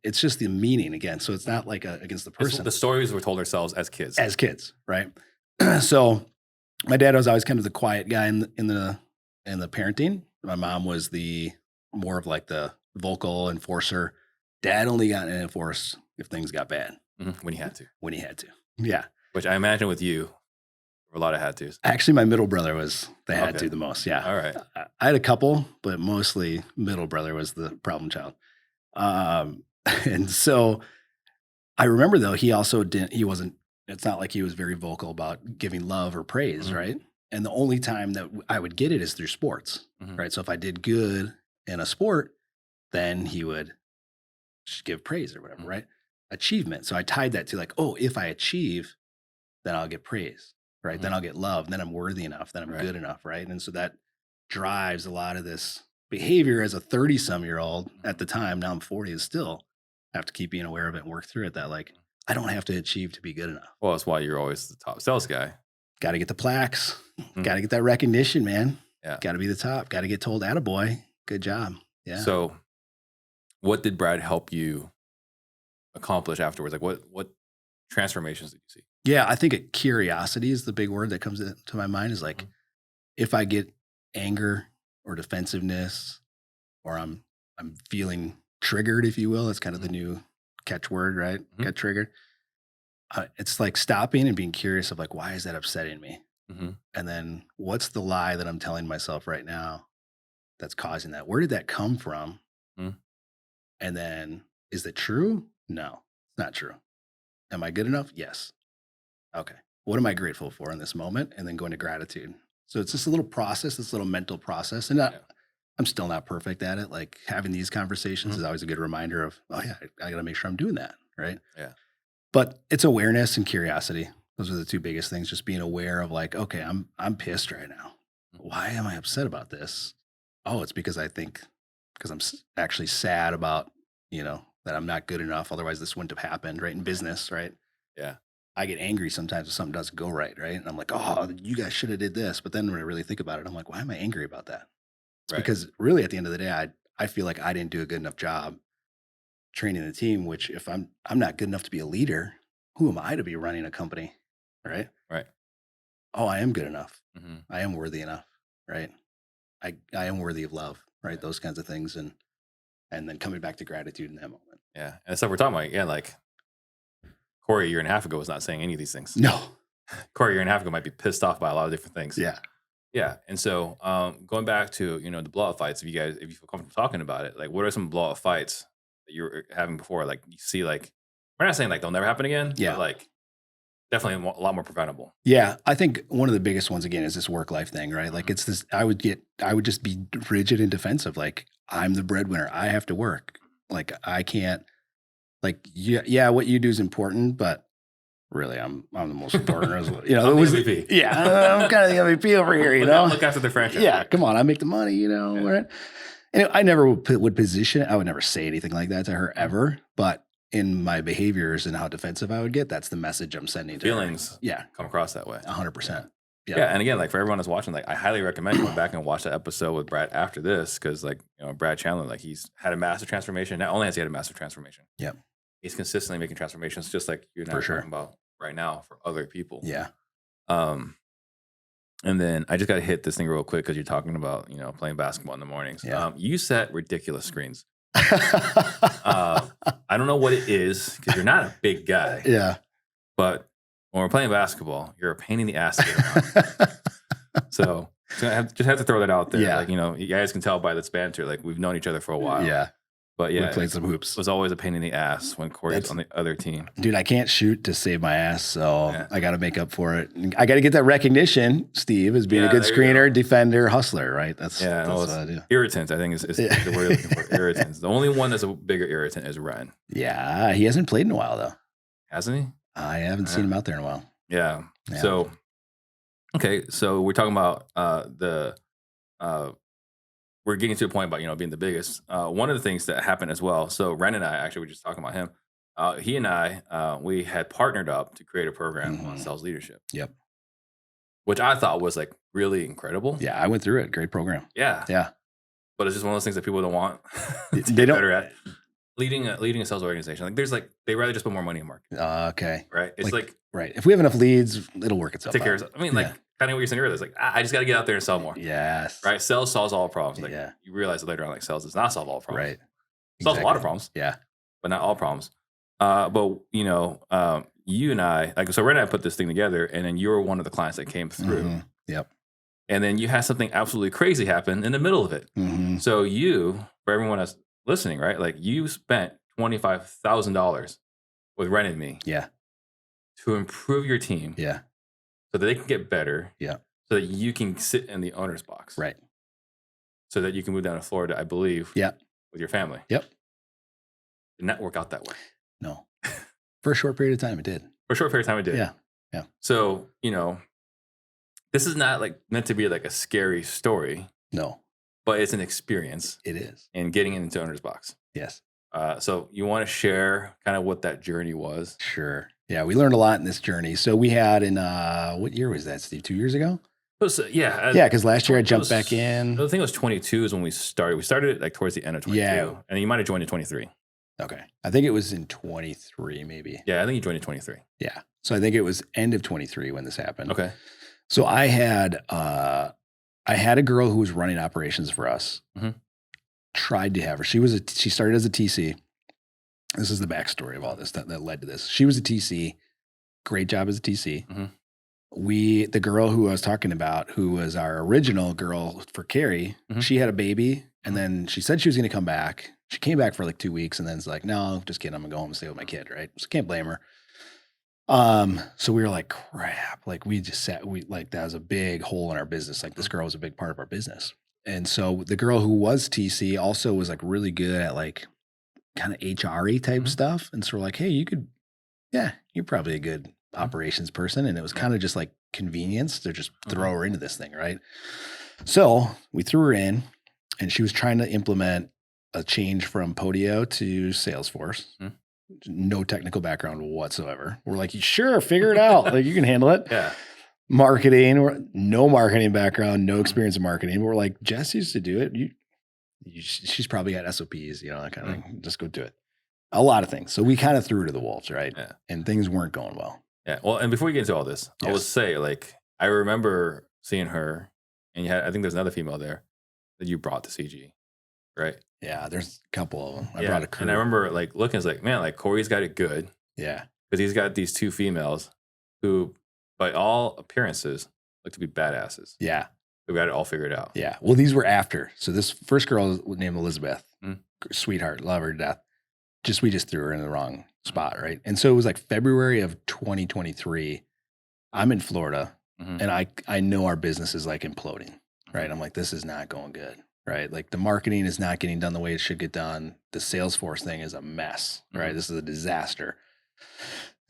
it's just the meaning again. So it's not like against the It's person. the stories we told ourselves as kids. As kids, right? So my dad was always kind of the quiet guy in the parenting. My mom was the more of like the vocal enforcer. Dad only got to enforce if things got bad. When he had to. When he had to. Yeah. Which I imagine with you, a lot of had tos. Actually, my middle brother was the had to the most. Yeah. All right. I had a couple, but mostly middle brother was the problem child. And so I remember though, it's not like he was very vocal about giving love or praise, right? And the only time that I would get it is through sports, right? So if I did good in a sport, then he would just give praise or whatever, right? Achievement. So I tied that to like, oh, if I achieve, then I'll get praise, right? Then I'll get love. Then I'm worthy enough. Then I'm good enough, right? And so that drives a lot of this behavior as a 30-some-year-old at the time. Now I'm 40, is still have to keep being aware of it and work through it. That like, I don't have to achieve to be good enough. Well, that's why you're always the top sales guy. Got to get the plaques. Got to get that recognition, man. Yeah. Got to be the top. Got to get told, attaboy. Good job. Yeah. So what did Brad help you accomplish afterwards? Like what transformations did you see? Yeah, I think curiosity is the big word that comes to my mind, is like, if I get anger or defensiveness, or I'm feeling triggered, if you will, it's kind of the new catchword, right? Get triggered. It's like stopping and being curious of like, why is that upsetting me? And then what's the lie that I'm telling myself right now that's causing that? Where did that come from? And then, is it true? No, it's not true. Am I good enough? Yes. Okay. What am I grateful for in this moment? And then going to gratitude. So it's just a little process, this little mental process. And I'm still not perfect at it. Like having these conversations is always a good reminder of, oh yeah, I got to make sure I'm doing that. Right. Yeah. But it's awareness and curiosity. Those are the two biggest things. Just being aware of like, okay, I'm pissed right now. Why am I upset about this? Oh, it's because I'm actually sad about, that I'm not good enough. Otherwise this wouldn't have happened, right? In business, right? Yeah. I get angry sometimes if something doesn't go right, right? And I'm like, oh, you guys should have did this. But then when I really think about it, I'm like, why am I angry about that? It's because really at the end of the day, I feel like I didn't do a good enough job training the team, which if I'm not good enough to be a leader, who am I to be running a company, right? Right. Oh, I am good enough. I am worthy enough, right? I am worthy of love, right? Those kinds of things. And then coming back to gratitude in that moment. Yeah. And so we're talking about, like Corey a year and a half ago was not saying any of these things. No. Corey a year and a half ago might be pissed off by a lot of different things. Yeah. Yeah. And so going back to, the blowout fights, if you feel comfortable talking about it, like what are some blowout fights that you were having before? Like you see, like, we're not saying like they'll never happen again. Yeah. But like definitely a lot more preventable. Yeah. I think one of the biggest ones again is this work-life thing, right? Like it's this, I would just be rigid and defensive. Like I'm the breadwinner. I have to work. Like I can't, like, yeah, what you do is important, but really I'm the most important as well. I'm the MVP. Yeah. I'm kind of the MVP over here, Look after the franchise. Yeah. Come on. I make the money, right? And I never would position it. I would never say anything like that to her ever, but in my behaviors and how defensive I would get, that's the message I'm sending to Feelings. her. Yeah. Come across that way. 100%. Yeah. And again, like for everyone that's watching, like I highly recommend going back and watch that episode with Brad after this. Cause like, Brad Chandler, like he's had a massive transformation. Not only has he had a massive transformation. Yep. He's consistently making transformations just like you and I are talking about right now for other people. Yeah. And then I just got to hit this thing real quick because you're talking about, playing basketball in the mornings. Yeah. You set ridiculous screens. I don't know what it is because you're not a big guy. Yeah. But when we're playing basketball, you're a pain in the ass to get around. So just have to throw that out there. Yeah. Like, you guys can tell by this banter, like we've known each other for a while. Yeah. But yeah, we played some hoops. It was always a pain in the ass when Corey's on the other team. Dude, I can't shoot to save my ass, so I got to make up for it. I got to get that recognition, Steve, as being a good screener, defender, hustler, right? That's what I do. Irritant, I think, is the word you're looking for. Irritants. The only one that's a bigger irritant is Ren. Yeah, he hasn't played in a while, though. Hasn't he? I haven't seen him out there in a while. Yeah. So, okay, so we're talking about we're getting to a point about, being the biggest. One of the things that happened as well. So Ren and I, actually, we're just talking about him. He and I, we had partnered up to create a program on sales leadership. Yep. Which I thought was like really incredible. Yeah, I went through it. Great program. Yeah. Yeah. But it's just one of those things that people don't want to They get don't. better at. leading a sales organization, like there's like they rather just put more money in marketing, Okay. right? It's like Right. If we have enough leads, it'll work itself take care out. of. I mean, like kind of what you're saying earlier. It's like I just got to get out there and sell more, Yes. right? Sales solves all problems. Like Yeah. you realize later on, like sales does not solve all problems. Right. Solves a lot of problems, Yeah. but not all problems. But you and I, like, so Red and I put this thing together, and then you were one of the clients that came through. Mm-hmm. Yep. And then you had something absolutely crazy happen in the middle of it. Mm-hmm. So you, for everyone that's listening, right? Like you spent $25,000 with Ren and me. Yeah. To improve your team. Yeah. So that they can get better. Yeah. So that you can sit in the owner's box. Right. So that you can move down to Florida, I believe. Yeah. With your family. Yep. Did not work out that way. No. For a short period of time, it did. For a short period of time, it did. Yeah. Yeah. So, this is not like meant to be like a scary story. No. But it's an experience. It is. And getting into owner's box. Yes. So you want to share kind of what that journey was? Sure. Yeah, we learned a lot in this journey. So we had in what year was that, Steve? 2 years ago? Yeah. Yeah, because last year I jumped back in. I think it was 22 is when we started. We started it like towards the end of 22. Yeah. And you might have joined in 23. Okay. I think it was in 23 maybe. Yeah, I think you joined in 23. Yeah. So I think it was end of 23 when this happened. Okay. So I had a girl who was running operations for us. Mm-hmm. Tried to have her. She started as a TC. This is the backstory of all this that led to this. She was a TC. Great job as a TC. Mm-hmm. The girl who I was talking about, who was our original girl for Carrie, Mm-hmm. she had a baby, and then she said she was going to come back. She came back for like 2 weeks, and then it's like, no, just kidding. I'm gonna go home and stay with my kid, right? So can't blame her. So we were like, crap. Like that was a big hole in our business. Like this girl was a big part of our business. And so the girl who was TC also was like really good at like kind of HRE type Mm-hmm. stuff. And so we're like, hey, you're probably a good operations person. And it was kind of just like convenience to just throw her into this thing, right? So we threw her in, and she was trying to implement a change from Podio to Salesforce. Mm-hmm. No technical background whatsoever. We're like, sure, figure it out. Like you can handle it. Yeah. Marketing, no marketing background, no experience in marketing. But we're like, Jess used to do it. She's probably got SOPs, that kind of thing. Just go do it. A lot of things. So we kind of threw her to the wolves, right? Yeah. And things weren't going well. Yeah. Well, and before we get into all this, I will say, like, I remember seeing her, and I think there's another female there that you brought to CG, right? Yeah, there's a couple of them. I Yeah. brought a crew. And I remember like looking, it's like, man, like Corey's got it good. Yeah. Because he's got these two females who, by all appearances, look to be badasses. Yeah. We got it all figured out. Yeah. Well, these were after. So this first girl named Elizabeth, sweetheart, love her to death. We just threw her in the wrong spot, right? And so it was like February of 2023. I'm in Florida, and I know our business is like imploding, right? I'm like, this is not going good, right? Like the marketing is not getting done the way it should get done. The Salesforce thing is a mess, right? This is a disaster.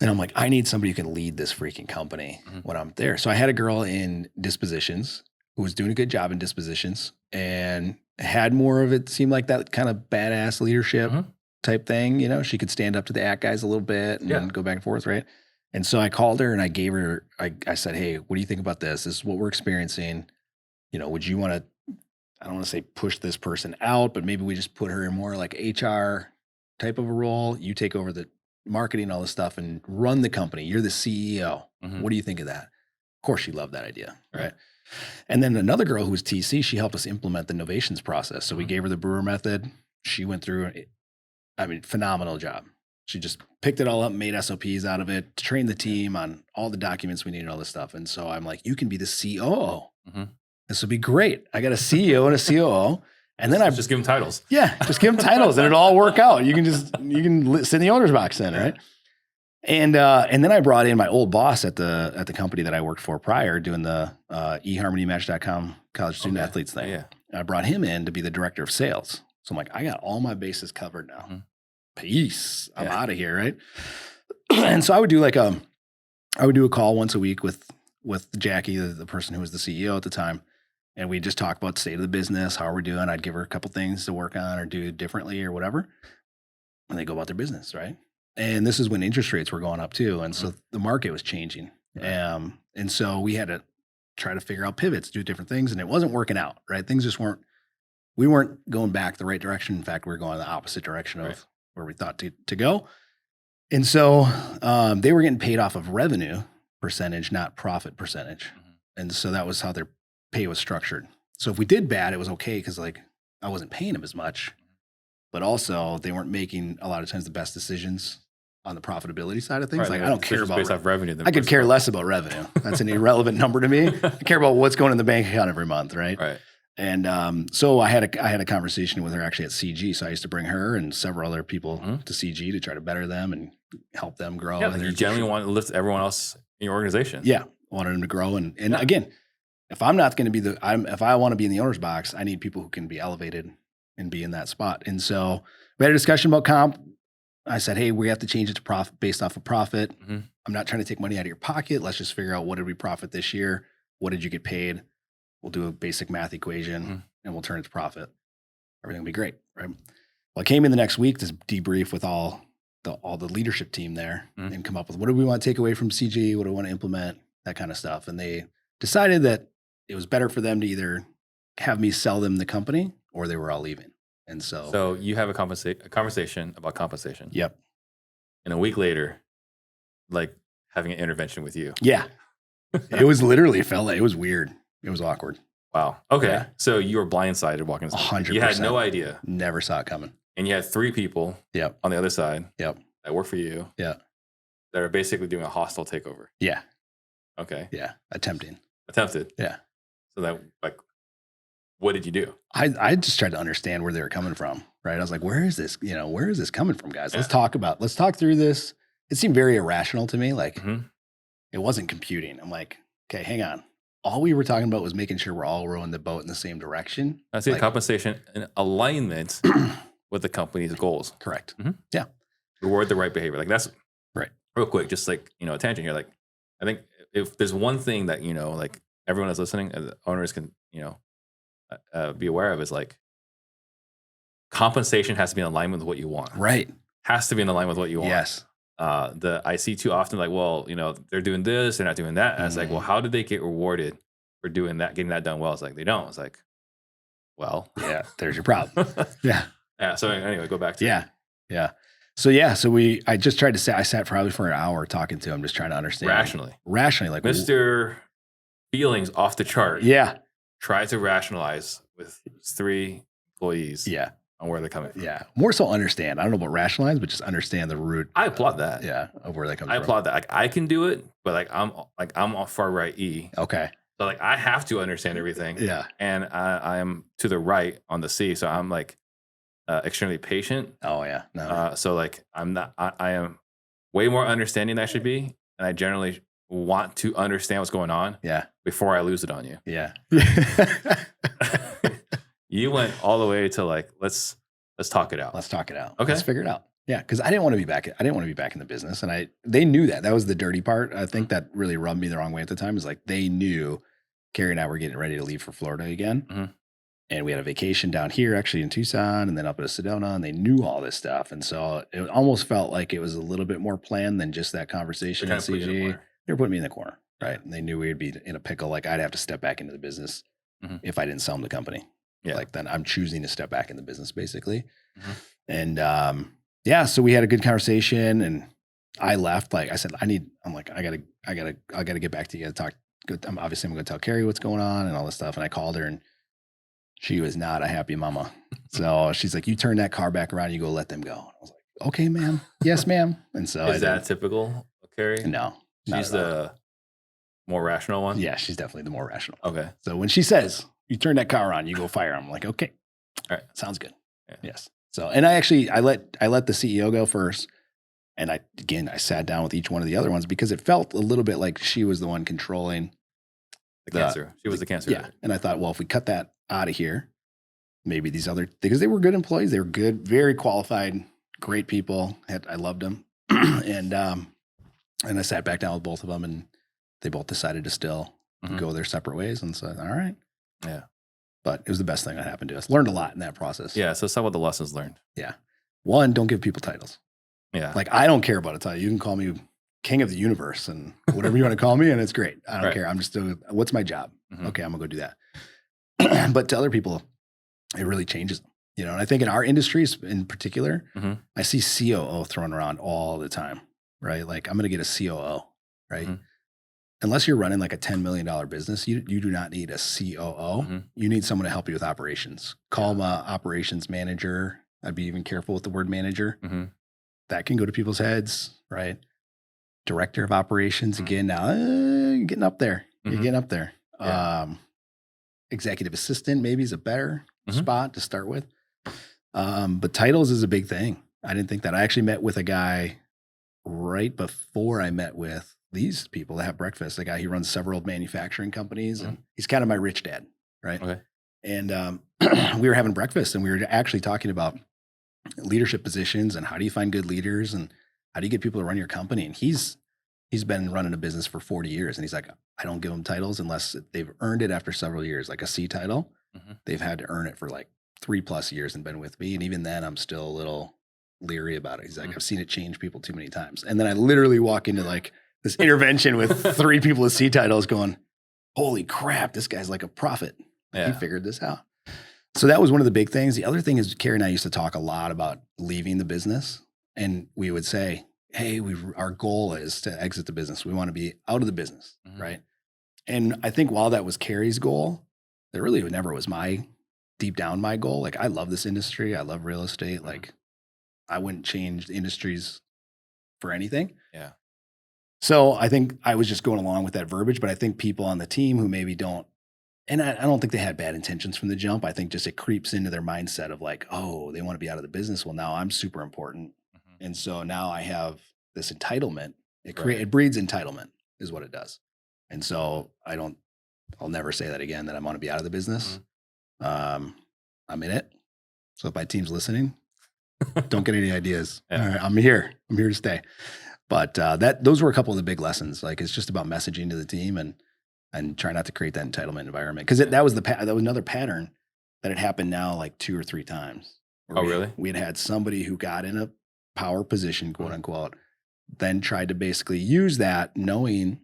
And I'm like, I need somebody who can lead this freaking company when I'm there. So I had a girl in dispositions who was doing a good job in dispositions and had more of it seemed like that kind of badass leadership type thing. She could stand up to the act guys a little bit and go back and forth, right? And so I called her and I gave her, I said, hey, what do you think about this? This is what we're experiencing. Would you want to, I don't want to say push this person out, but maybe we just put her in more like HR type of a role. You take over the marketing, all this stuff, and run the company. You're the CEO. What do you think of that? Of course, she loved that idea, right? And then another girl who was TC, she helped us implement the novations process. So we gave her the brewer method. She went through, phenomenal job. She just picked it all up, made SOPs out of it, trained the team on all the documents we needed, all this stuff. And so I'm like, you can be the COO. This would be great. I got a CEO and a COO. And then I just give them titles. Yeah, just give them titles and it'll all work out. You can sit in the owner's box then, right? And then I brought in my old boss at the company that I worked for prior, doing the eharmonymatch.com college student athletes thing. Yeah. And I brought him in to be the director of sales. So I'm like, I got all my bases covered now. Peace. I'm out of here, right? And so I would do a call once a week with Jackie, the person who was the CEO at the time. And we just talk about the state of the business, how we're doing. I'd give her a couple things to work on or do differently or whatever. And they go about their business, right? And this is when interest rates were going up too. And so the market was changing. And so we had to try to figure out pivots, do different things. And it wasn't working out, right? Things just we weren't going back the right direction. In fact, we were going the opposite direction of where we thought to go. And so they were getting paid off of revenue percentage, not profit percentage. And so that was how their pay was structured. So if we did bad, it was okay because like I wasn't paying them as much, but also they weren't making a lot of times the best decisions on the profitability side of things. Right, Like they I make don't care decisions about based off revenue. I could care less about revenue. That's an irrelevant number to me. I care about what's going in the bank account every month, right? Right. And so I had a conversation with her actually at CG. So I used to bring her and several other people to CG to try to better them and help them grow. Yeah, and you generally want to lift everyone else in your organization. Yeah, wanted them to grow. And again, if I'm not going to be if I want to be in the owner's box, I need people who can be elevated and be in that spot. And so we had a discussion about comp. I said, hey, we have to change it to profit based off of profit. I'm not trying to take money out of your pocket. Let's just figure out what did we profit this year? What did you get paid? We'll do a basic math equation and we'll turn it to profit. Everything will be great, right? Well, I came in the next week to debrief with all the leadership team there and come up with what do we want to take away from CG? What do we want to implement? That kind of stuff. And they decided that it was better for them to either have me sell them the company or they were all leaving. And so you have a conversation about compensation. Yep. And a week later, like having an intervention with you. Yeah. It was literally it was weird. It was awkward. Wow. Okay. Yeah. So you were blindsided walking into 100%. You had no idea. Never saw it coming. And you had 3 people on the other side that work for you. Yeah. That are basically doing a hostile takeover. Yeah. Okay. Yeah. Attempted. Yeah. So that like, what did you do? I just tried to understand where they were coming from, right? I was like, where is this coming from, guys? Let's talk through this. It seemed very irrational to me. Like it wasn't computing. I'm like, okay, hang on. All we were talking about was making sure we're all rowing the boat in the same direction. I see compensation and alignment with the company's goals. Correct. Yeah. Reward the right behavior. Like that's right. Real quick, just like, a tangent here. Like, I think if there's one thing that, like everyone that's listening, owners can, be aware of is like compensation has to be in alignment with what you want. Right. Has to be in alignment with what you want. Yes. I see too often like, well, they're doing this, they're not doing that. And it's like, well, how did they get rewarded for doing that, getting that done well? It's like, they don't. It's like, well. Yeah, there's your problem. Yeah. Yeah. So anyway, go back to Yeah. So I just tried to I sat probably for an hour talking to him, just trying to understand. Rationally. Like Mr. Feelings off the chart. Yeah. Try to rationalize with 3 employees. Yeah. On where they're coming from. Yeah. More so understand. I don't know about rationalize, but just understand the root. I applaud that. Yeah. Of where they come from. I applaud that. Like I can do it, but I'm on far right E. Okay. So like I have to understand everything. Yeah. And I am to the right on the C. So I'm like extremely patient. Oh yeah. No. So like I am way more understanding than I should be. And I generally want to understand what's going on. Yeah. Before I lose it on you. Yeah. You went all the way to like, let's talk it out. Let's talk it out. Okay. Let's figure it out. Yeah. Cause I didn't want to be back. I didn't want to be back in the business. And they knew that. That was the dirty part. I think that really rubbed me the wrong way at the time, is like, they knew Carrie and I were getting ready to leave for Florida again. And we had a vacation down here actually in Tucson and then up at Sedona, and they knew all this stuff. And so it almost felt like it was a little bit more planned than just that conversation at CG. They were putting me in the corner. Right. And they knew we'd be in a pickle. Like I'd have to step back into the business if I didn't sell them the company. Yeah. Like then I'm choosing to step back in the business basically. And so we had a good conversation and I left. Like I said, I gotta get back to you. Obviously I'm going to tell Carrie what's going on and all this stuff. And I called her and she was not a happy mama. So she's like, you turn that car back around, you go let them go. And I was like, okay, ma'am. Yes, ma'am. And so is that typical of Carrie? No. She's the more rational one? Yeah, she's definitely the more rational. Okay. So when she says, you turn that car on, you go fire, I'm like, okay. All right. Sounds good. Yeah. Yes. So, and I let the CEO go first. And I sat down with each one of the other ones because it felt a little bit like she was the one controlling the cancer. She was the cancer. Yeah. And I thought, well, if we cut that out of here, maybe these other, because they were good employees. They were good, very qualified, great people. I loved them. And I sat back down with both of them and they both decided to still go their separate ways. And so, all right. Yeah. But it was the best thing that happened to us. Learned a lot in that process. Yeah. So let's talk about the lessons learned. Yeah. One, don't give people titles. Yeah. Like I don't care about a title. You can call me king of the universe and whatever you want to call me. And it's great. I don't care. I'm just doing, what's my job? Okay. I'm gonna go do that. But to other people, it really changes them. You know, and I think in our industries in particular, Mhm. I see COO thrown around all the time, right? Like I'm going to get a COO, right? Mhm. Unless you're running like a $10 million business, you do not need a COO. Mhm. You need someone to help you with operations. Call Yeah. them a operations manager. I'd be even careful with the word manager. Mhm. That can go to people's heads, right? Director of operations, Mhm. again, now you're getting up there. You're Mhm. getting up there. Yeah. Executive assistant maybe is a better Mhm. spot to start with. But titles is a big thing. I didn't think that. I actually met with a guy right before I met with these people that have breakfast. The guy, he runs several manufacturing companies and he's kind of my rich dad, right? Okay. And we were having breakfast and we were actually talking about leadership positions and how do you find good leaders and how do you get people to run your company? And he's been running a business for 40 years and he's like, I don't give them titles unless they've earned it after several years, like a C title. Mhm. They've had to earn it for like 3+ years and been with me. And even then I'm still a little leery about it. He's like, Mhm. I've seen it change people too many times. And then I literally walk into like this intervention with 3 people with C titles going, holy crap, this guy's like a prophet. Like, he Yeah. figured this out. So that was one of the big things. The other thing is Carrie and I used to talk a lot about leaving the business. And we would say, hey, our goal is to exit the business. We want to be out of the business, Mhm. right? And I think while that was Carrie's goal, that really never was deep down my goal. Like I love this industry. I love real estate. Mhm. Like I wouldn't change the industries for anything. Yeah. So I think I was just going along with that verbiage, but I think people on the team who maybe don't, and I don't think they had bad intentions from the jump. I think just it creeps into their mindset of like, oh, they want to be out of the business. Well, now I'm super important. Mhm. And so now I have this entitlement. Right. It breeds entitlement is what it does. And so I'll never say that again, that I want to be out of the business. I'm in it. So if my team's listening, don't get any ideas. Yeah. All right, I'm here to stay. But those were a couple of the big lessons. Like it's just about messaging to the team and try not to create that entitlement environment. Cause that was that was another pattern that had happened now like 2 or 3 times. Oh, really? We had somebody who got in a power position, quote Mhm. unquote, then tried to basically use that knowing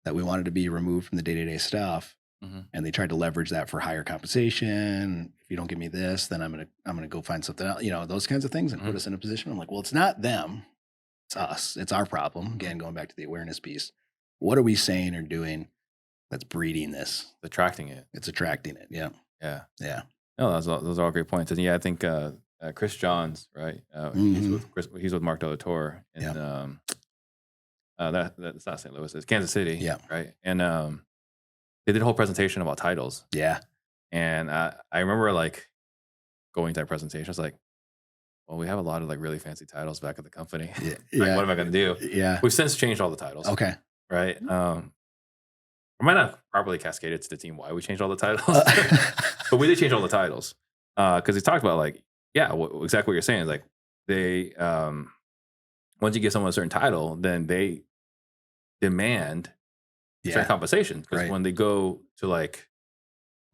that we wanted to be removed from the day-to-day stuff. Mhm. And they tried to leverage that for higher compensation. If you don't give me this, then I'm gonna go find something else, those kinds of things and put Mhm. us in a position. I'm like, well, it's not them, it's us. It's our problem. Again, going back to the awareness piece. What are we saying or doing that's breeding this? Attracting it. It's attracting it. Yeah. Yeah. Yeah. No, those are all great points. And yeah, I think Chris Johns, right? Mhm. He's with Mark Delatorre, and that's not St. Louis, it's Kansas City, Yeah. right? And they did a whole presentation about titles, Yeah. and I remember like going to that presentation. I was like, well, we have a lot of like really fancy titles back at the company. Yeah. Like, Yeah. what am I going to do? Yeah. We've since changed all the titles, Okay. right? I might not properly cascade it to the team why we changed all the titles, but we did change all the titles because he talked about like, yeah, exactly what you're saying is like they once you give someone a certain title, then they demand certain Yeah. compensation because Right. when they go to like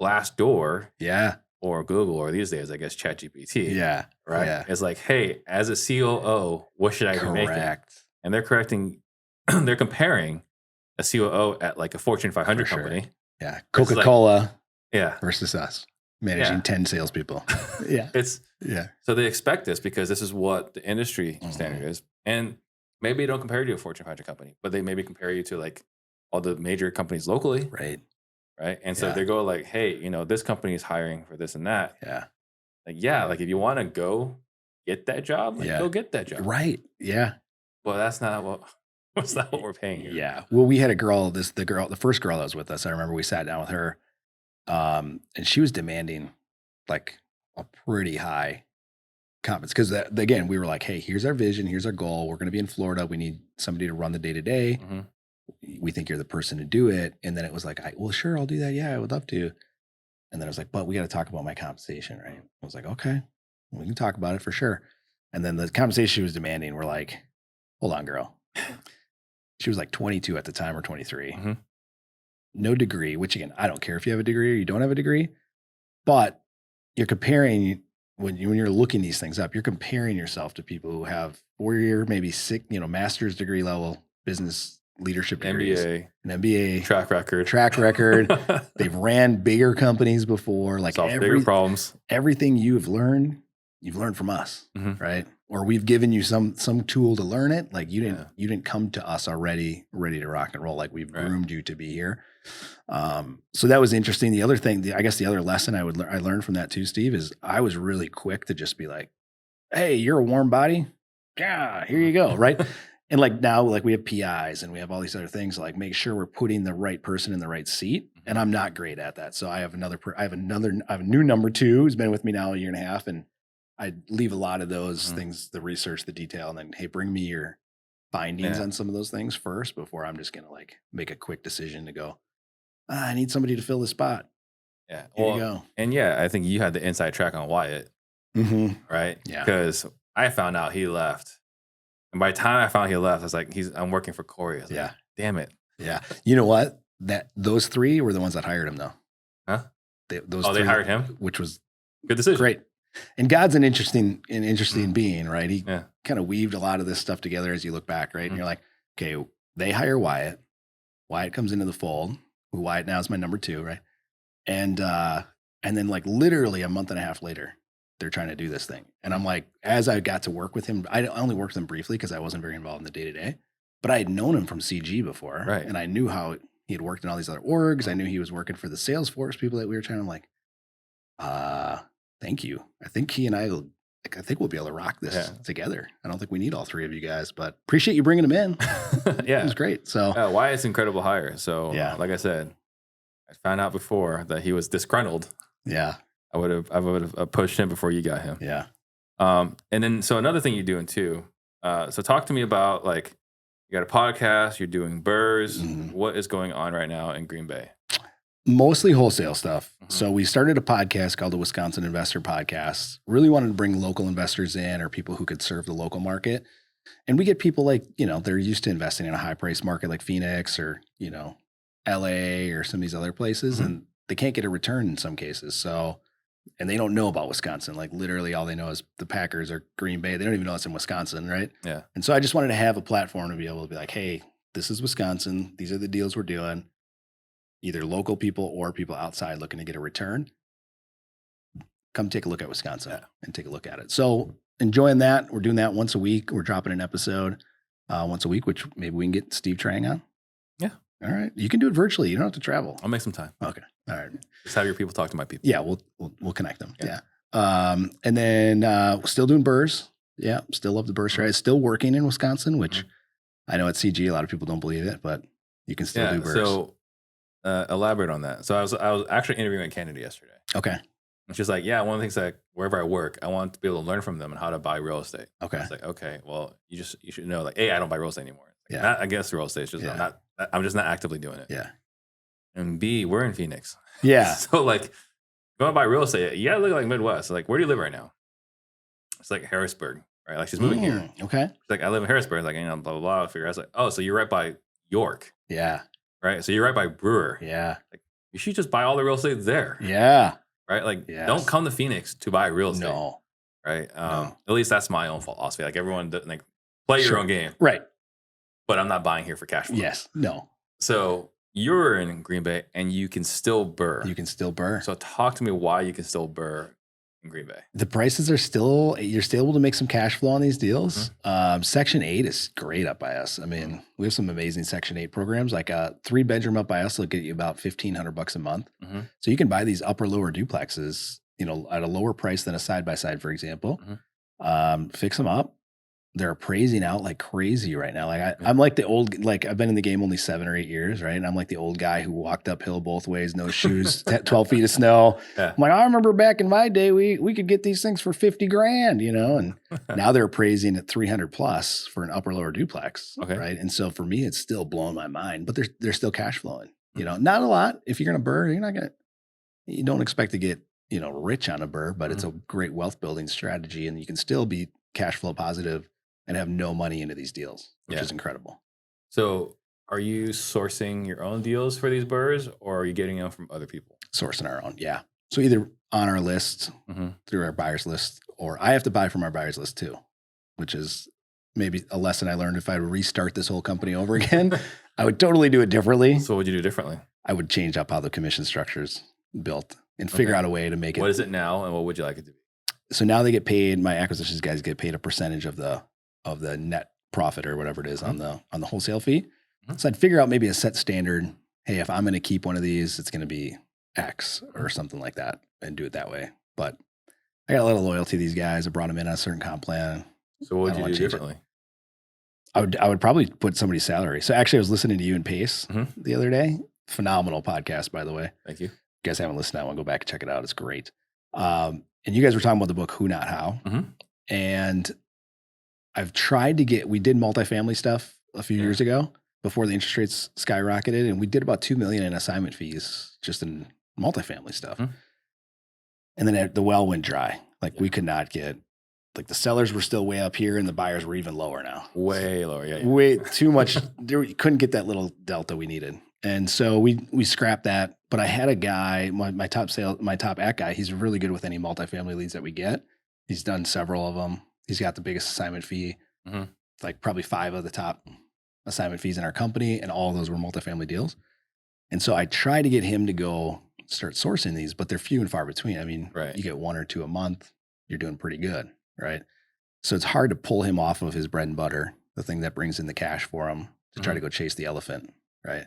Glassdoor Yeah. or Google or these days, I guess ChatGPT, Yeah. right? Yeah. It's like, hey, as a COO, what should I be making? Correct. And they're comparing a COO at like a Fortune 500 For sure. company. Yeah. Versus, like- Coca-Cola Yeah. versus us managing Yeah. 10 salespeople. Yeah. It's Yeah. so they expect this because this is what the industry Mhm. standard is. And maybe they don't compare you to a Fortune 500 company, but they maybe compare you to like all the major companies locally. Right. Right. And so Yeah. they go like, hey, this company is hiring for this and that. Yeah. Like, yeah, like if you want to go get that job, like Yeah. go get that job. Right. Yeah. But that's not what we're paying you. Yeah. Well, we had a girl, the first girl that was with us, I remember we sat down with her, and she was demanding like a pretty high competence. Cause again, we were like, hey, here's our vision. Here's our goal. We're going to be in Florida. We need somebody to run the day to day. Mhm. We think you're the person to do it. And then it was like, well, sure, I'll do that. Yeah, I would love to. And then I was like, but we got to talk about my compensation, right? I was like, okay, we can talk about it for sure. And then the compensation she was demanding, we're like, hold on, girl. She was like 22 at the time or 23. Mhm. No degree, which again, I don't care if you have a degree or you don't have a degree, but you're comparing when you're looking these things up, you're comparing yourself to people who have 4-year, maybe 6, master's degree level business leadership degrees, MBA, an MBA, track record. They've ran bigger companies before. Like Solve bigger problems. Everything you've learned from us, right? Or we've given you some tool to learn it. Like you didn't come to us already ready to rock and roll. Like we've groomed you to be here. So that was interesting. The other thing, I guess the other lesson I learned from that too, Steve, is I was really quick to just be like, hey, you're a warm body. Yeah, here you go. Right. And like now, like we have PIs and we have all these other things, like make sure we're putting the right person in the right seat. And I'm not great at that. So I have a new number 2 who's been with me now a year and a half. And I leave a lot of those things, the research, the detail, and then, hey, bring me your findings on some of those things first before I'm just going to like make a quick decision to go, I need somebody to fill the spot. Yeah. Here you go. And I think you had the inside track on Wyatt, right? Yeah. Because I found out he left. And by the time I found he left, I was like, I'm working for Corey. I was like, damn it. Yeah. You know what? Those 3 were the ones that hired him though. Huh? They hired him? Which was good decision. Great. And God's an interesting being, right? He kind of weaved a lot of this stuff together as you look back, right? And you're like, okay, they hire Wyatt. Wyatt comes into the fold, who Wyatt now is my number 2, right? And then like literally a month and a half later, they're trying to do this thing. And I'm like, as I got to work with him, I only worked with him briefly because I wasn't very involved in the day-to-day, but I had known him from CG before. Right. And I knew how he had worked in all these other orgs. I knew he was working for the Salesforce people that we were trying to like, thank you. I think he and I think we'll be able to rock this together. I don't think we need all 3 of you guys, but appreciate you bringing him in. It was great. So Wyatt's an incredible hire. So like I said, I found out before that he was disgruntled. Yeah. I would have pushed him before you got him. Yeah. And then, so another thing you're doing too. So talk to me about like, you got a podcast, you're doing BURRs. What is going on right now in Green Bay? Mostly wholesale stuff. So we started a podcast called the Wisconsin Investor Podcast. Really wanted to bring local investors in or people who could serve the local market. And we get people like, they're used to investing in a high price market like Phoenix or, LA or some of these other places. And they can't get a return in some cases. So, and they don't know about Wisconsin. Like literally all they know is the Packers or Green Bay. They don't even know it's in Wisconsin, right? Yeah. And so I just wanted to have a platform to be able to be like, hey, this is Wisconsin. These are the deals we're doing. Either local people or people outside looking to get a return. Come take a look at Wisconsin and take a look at it. So enjoying that. We're doing that once a week. We're dropping an episode once a week, which maybe we can get Steve Trang on. Yeah. All right. You can do it virtually. You don't have to travel. I'll make some time. Okay. All right. Just have your people talk to my people. Yeah. We'll connect them. Yeah. And then still doing BURRs. Yeah. Still love the BURR strategy. Still working in Wisconsin, which I know at CG, a lot of people don't believe it, but you can still do BURRs. So elaborate on that. So I was actually interviewing a candidate yesterday. Okay. And she's like, one of the things that wherever I work, I want to be able to learn from them and how to buy real estate. Okay. I was like, okay, well, you should know, like, A, I don't buy real estate anymore. Like, not against real estate. It's just I'm just not actively doing it. Yeah. And B, we're in Phoenix. Yeah. So like, if you want to buy real estate, you gotta look like Midwest. Like, where do you live right now? It's like Harrisburg, right? Like she's moving here. Okay. She's like, I live in Harrisburg. Like, blah, blah, blah. I figure I was like, oh, so you're right by York. Yeah. Right. So you're right by Brewer. Yeah. Like, you should just buy all the real estate there. Yeah. Right. Like, don't come to Phoenix to buy real estate. No. Right. At least that's my own philosophy. Like everyone, like, play your own game. Right. But I'm not buying here for cash flow. Yes. No. So you're in Green Bay and you can still BURR. You can still BURR. So talk to me why you can still BURR in Green Bay. The prices are you're still able to make some cash flow on these deals. Section 8 is great up by us. I mean, we have some amazing Section 8 programs. Like a 3-bedroom up by us will get you about $1,500 a month. So you can buy these upper lower duplexes, at a lower price than a side-by-side, for example. Fix them up. They're appraising out like crazy right now. Like I'm like the old, like I've been in the game only 7 or 8 years, right? And I'm like the old guy who walked uphill both ways, no shoes, 12 feet of snow. I'm like, I remember back in my day, we could get these things for 50 grand, and now they're appraising at 300 plus for an upper lower duplex. Okay. Right. And so for me, it's still blowing my mind, but they're still cash flowing, not a lot. If you're going to BURR, you don't expect to get, rich on a BURR, but it's a great wealth building strategy and you can still be cash flow positive and have no money into these deals, which is incredible. So are you sourcing your own deals for these BURRs or are you getting them from other people? Sourcing our own, yeah. So either on our list, through our buyers list, or I have to buy from our buyers list too, which is maybe a lesson I learned if I restart this whole company over again. I would totally do it differently. So what would you do differently? I would change up how the commission structure's built and figure out a way to make it. What is it now, and what would you like it to be? So now they get paid. My acquisitions guys get paid a percentage of the net profit or whatever it is on the wholesale fee. So I'd figure out maybe a set standard. Hey, if I'm going to keep one of these, it's going to be X or something like that, and do it that way. But I got a little loyalty to these guys. I brought them in on a certain comp plan. So what would you do differently? I would probably put somebody's salary. So actually, I was listening to you and Pace the other day. Phenomenal podcast, by the way. Thank you. If you guys haven't listened to that one, go back and check it out. It's great. And you guys were talking about the book Who Not How. And I've tried to we did multifamily stuff a few years ago before the interest rates skyrocketed. And we did about $2 million in assignment fees just in multifamily stuff. And then the well went dry. Like we could not get, like the sellers were still way up here and the buyers were even lower now. Way lower. Yeah. Way too much. You couldn't get that little delta we needed. And so we scrapped that. But I had a guy, my top act guy, he's really good with any multifamily leads that we get. He's done several of them. He's got the biggest assignment fee, like probably 5 of the top assignment fees in our company. And all of those were multifamily deals. And so I tried to get him to go start sourcing these, but they're few and far between. I mean, you get 1 or 2 a month, you're doing pretty good, right? So it's hard to pull him off of his bread and butter, the thing that brings in the cash for him, to try to go chase the elephant, right?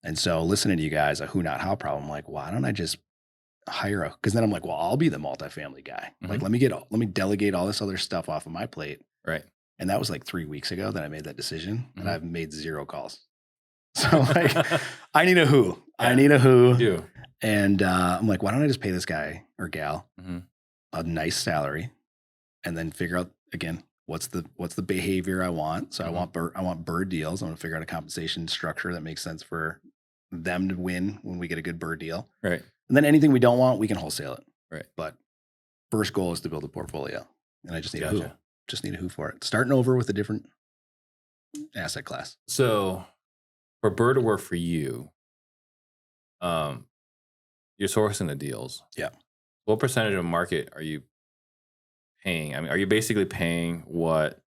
And so listening to you guys, a who not how problem, I'm like, why don't I just hire because then I'm like, well, I'll be the multifamily guy. Like, let me delegate all this other stuff off of my plate. Right. And that was like 3 weeks ago that I made that decision, and I've made 0 calls. So like, I need a who. I need a who. You do. And I'm like, why don't I just pay this guy or gal a nice salary, and then figure out again what's the behavior I want. So I want BURR deals. I want to figure out a compensation structure that makes sense for them to win when we get a good BURR deal. Right. And then anything we don't want, we can wholesale it. Right. But first goal is to build a portfolio, and I just need a who. Just need a who for it. Starting over with a different asset class. So for BURR to work for you, you're sourcing the deals. Yeah. What percentage of market are you paying? I mean, are you basically paying what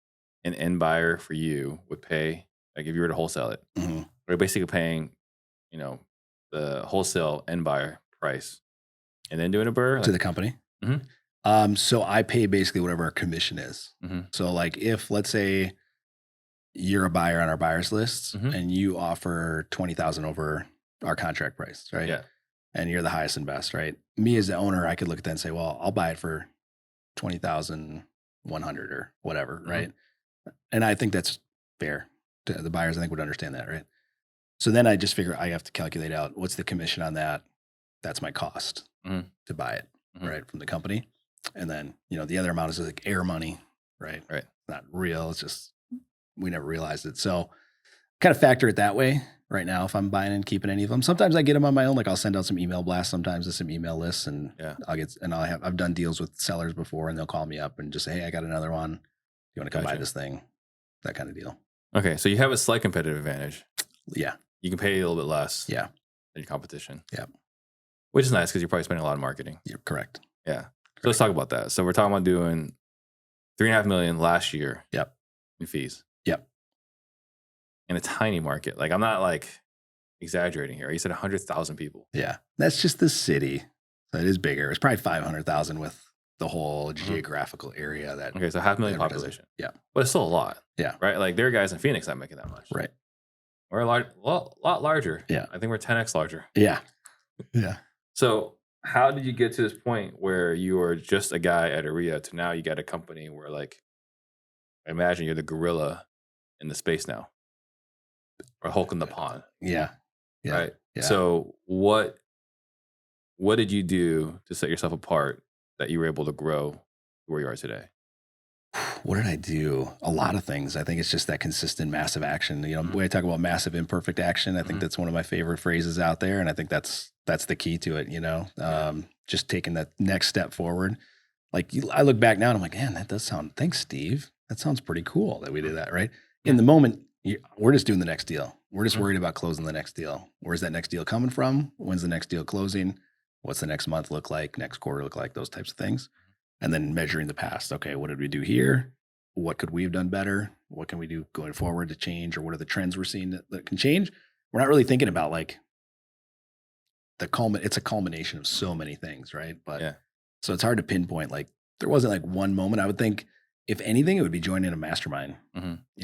an end buyer for you would pay? Like if you were to wholesale it, are you basically paying, the wholesale end buyer price and then doing a BURR? To the company? So I pay basically whatever our commission is. So like if, let's say you're a buyer on our buyers lists and you offer 20,000 over our contract price, right? Yeah. And you're the highest and best, right? Me as the owner, I could look at that and say, well, I'll buy it for 20,100 or whatever, right? And I think that's fair. The buyers, I think, would understand that, right? So then I just figure I have to calculate out what's the commission on that. That's my cost to buy it, right, from the company. And then, the other amount is like air money, right? Right. Not real. It's just, we never realized it. So kind of factor it that way right now if I'm buying and keeping any of them. Sometimes I get them on my own. Like I'll send out some email blasts sometimes to some email lists, and I've done deals with sellers before, and they'll call me up and just say, hey, I got another one. You want to come buy this thing? That kind of deal. Okay. So you have a slight competitive advantage. Yeah. You can pay a little bit less. Yeah. Than your competition. Yeah. Which is nice because you're probably spending a lot of marketing. You're correct. Yeah. Correct. So let's talk about that. So we're talking about doing $3.5 million last year. Yep. In fees. Yep. In a tiny market. Like I'm not like exaggerating here. You said 100,000 people. Yeah. That's just the city. So it is bigger. It's probably 500,000 with the whole geographical area that. Okay. So 500,000 population. Yeah. But it's still a lot. Yeah. Right. Like there are guys in Phoenix not making that much. Right. We're a lot larger. Yeah. I think we're 10x larger. Yeah. Yeah. So how did you get to this point where you were just a guy at REI to now you got a company where like, I imagine you're the gorilla in the space now, or Hulk in the pond. Yeah. Yeah. Right. Yeah. So what did you do to set yourself apart that you were able to grow where you are today? What did I do? A lot of things. I think it's just that consistent massive action. The way I talk about massive imperfect action, I think that's one of my favorite phrases out there. And I think that's the key to it, just taking that next step forward. Like I look back now and I'm like, man, that does sound, thanks, Steve. That sounds pretty cool that we did that, right? In the moment, we're just doing the next deal. We're just worried about closing the next deal. Where's that next deal coming from? When's the next deal closing? What's the next month look like? Next quarter look like? Those types of things. And then measuring the past. Okay, what did we do here? what could we have done better? What can we do going forward to change, or what are the trends we're seeing that can change? We're not really thinking about like it's a culmination of so many things, right? But Yeah. so it's hard to pinpoint. Like there wasn't like one moment. I would think if anything, it would be joining a mastermind.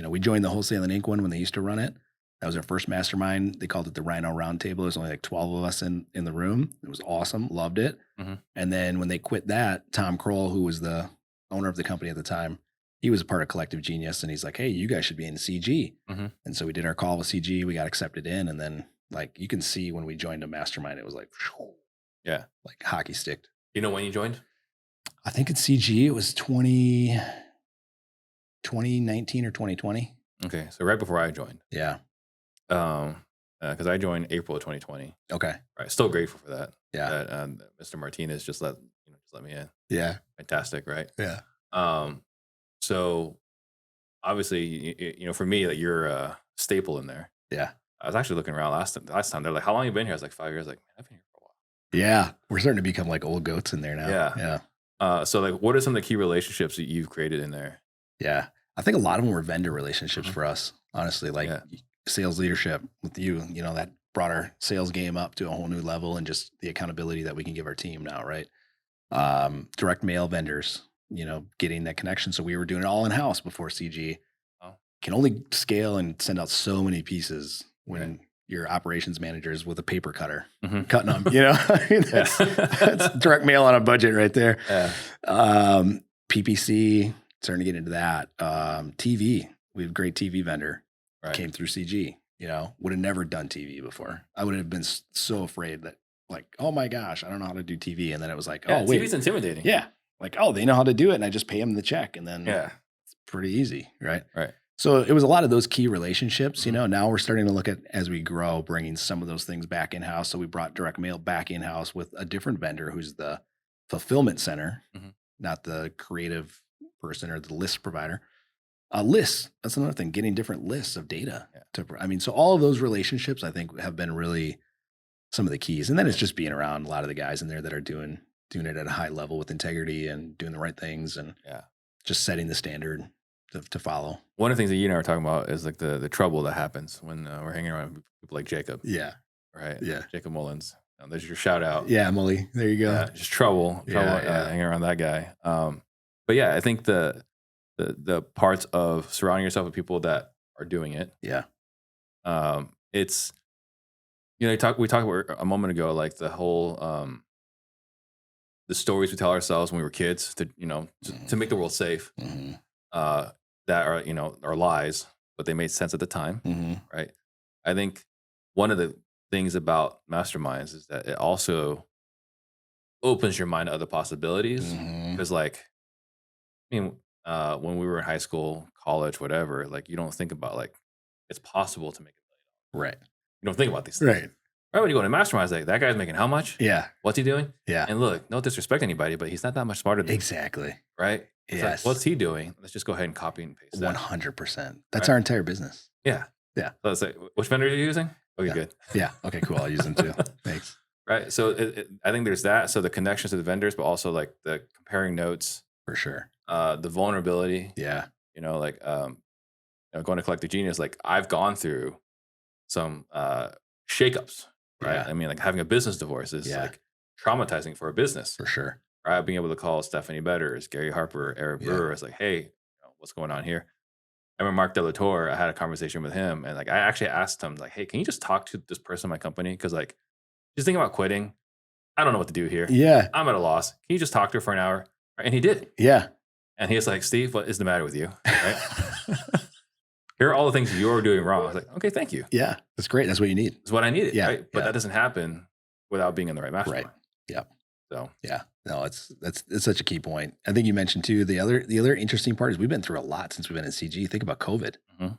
We joined the Wholesaling Inc. one when they used to run it. That was our first mastermind. They called it the Rhino Roundtable. There's only like 12 of us in the room. It was awesome. Loved it. And then when they quit that, Tom Kroll, who was the owner of the company at the time, he was a part of Collective Genius. And he's like, hey, you guys should be in CG. And so we did our call with CG. We got accepted in. And then like you can see when we joined a mastermind, it was like, like hockey sticked. You know when you joined? I think at CG, it was 2019 or 2020. Okay. So right before I joined. Yeah. Because I joined April of 2020. Okay. Right. Still grateful for that. Yeah. That Mr. Martinez just let me in. Yeah. Fantastic. Right. Yeah. So obviously, for me, that you're a staple in there. Yeah. I was actually looking around last time. They're like, how long have you been here? I was like, 5 years. Like, man, I've been here for a while. Yeah. We're starting to become like old goats in there now. Yeah. Yeah. So like, what are some of the key relationships that you've created in there? Yeah. I think a lot of them were vendor relationships for us, honestly, like sales leadership with you, that brought our sales game up to a whole new level, and just the accountability that we can give our team now. Right. Direct mail vendors, getting that connection. So we were doing it all in house before CG. Can only scale and send out so many pieces when your operations manager is with a paper cutter cutting them, that's direct mail on a budget right there. PPC, starting to get into that. TV, we have a great TV vendor, came through CG, would have never done TV before. I would have been so afraid that like, oh my gosh, I don't know how to do TV. And then it was like, oh wait. TV's intimidating. Yeah. Like, oh, they know how to do it. And I just pay them the check. And then it's pretty easy. Right. So it was a lot of those key relationships, now we're starting to look at, as we grow, bringing some of those things back in-house. So we brought direct mail back in-house with a different vendor who's the fulfillment center, not the creative person or the list provider. Lists, that's another thing, getting different lists of data. So all of those relationships, I think, have been really some of the keys. And then it's just being around a lot of the guys in there that are doing it at a high level with integrity and doing the right things and just setting the standard to follow. One of the things that you and I were talking about is like the trouble that happens when we're hanging around people like Jacob. Yeah. Right. Yeah. Jacob Mullins. There's your shout out. Yeah, Mully. There you go. Just trouble hanging around that guy. But yeah, I think the parts of surrounding yourself with people that are doing it. Yeah. It's, we talked about a moment ago, like the whole, the stories we tell ourselves when we were kids to make the world safe, that are, are lies, but they made sense at the time. Right. I think one of the things about masterminds is that it also opens your mind to other possibilities. Because when we were in high school, college, whatever, like you don't think about like it's possible to make $1 million. Right. You don't think about these things. Right. When you go to masterminds, like that guy's making how much? Yeah. What's he doing? Yeah. And look, no disrespect to anybody, but he's not that much smarter than exactly. You, right? It's yes. like, what's he doing? Let's just go ahead and copy and paste that. 100%. That's our entire business. Yeah. Yeah. So it's like, which vendor are you using? Okay, good. Yeah. Okay, cool. I'll use them too. Thanks. Right. So I think there's that. So the connections to the vendors, but also like the comparing notes. For sure. The vulnerability. Yeah. Going to Collective Genius, like I've gone through some shakeups, right? Yeah. I mean, like having a business divorce is like traumatizing for a business. For sure. Right. Being able to call Stephanie Betters, Gary Harper, Eric Brewer, it's like, hey, what's going on here? I remember Mark Delatorre, I had a conversation with him, and like I actually asked him, like, hey, can you just talk to this person in my company? Because like she's thinking about quitting. I don't know what to do here. Yeah. I'm at a loss. Can you just talk to her for an hour? And he did. Yeah. And he was like, Steve, what is the matter with you? Right? Here are all the things you're doing wrong. I was like, okay, thank you. Yeah. That's great. That's what you need. It's what I needed. Yeah. Right? But that doesn't happen without being in the right mastermind. Right. Yeah. So yeah. No, it's such a key point. I think you mentioned too, the other interesting part is we've been through a lot since we've been in CG. Think about COVID. I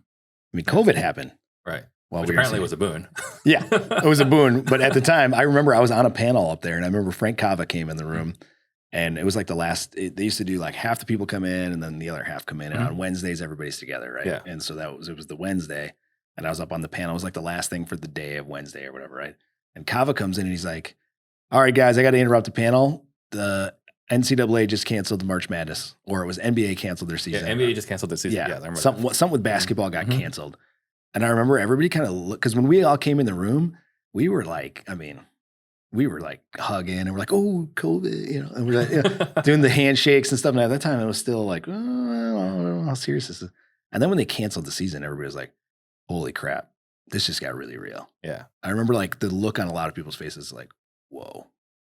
mean, COVID happened. Right. Well, which apparently was a boon. Yeah, it was a boon. But at the time, I remember I was on a panel up there, and I remember Frank Cava came in the room, and it was like they used to do like half the people come in, and then the other half come in, and on Wednesdays everybody's together, right? Yeah. And so it was the Wednesday, and I was up on the panel. It was like the last thing for the day of Wednesday or whatever, right? And Cava comes in, and he's like, "All right, guys, I got to interrupt the panel. NCAA just canceled the March Madness, or it was NBA canceled their Yeah, season. NBA just canceled the season. Yeah, I remember something with basketball got Mhm. canceled. And I remember everybody kind of looked, because when we all came in the room, we were like, we were like hugging and we're like, oh, COVID, and we're like, doing the handshakes and stuff. And at that time, it was still like, oh, I don't know how serious this is. And then when they canceled the season, everybody was like, holy crap, this just got really real. Yeah. I remember like the look on a lot of people's faces, like, whoa,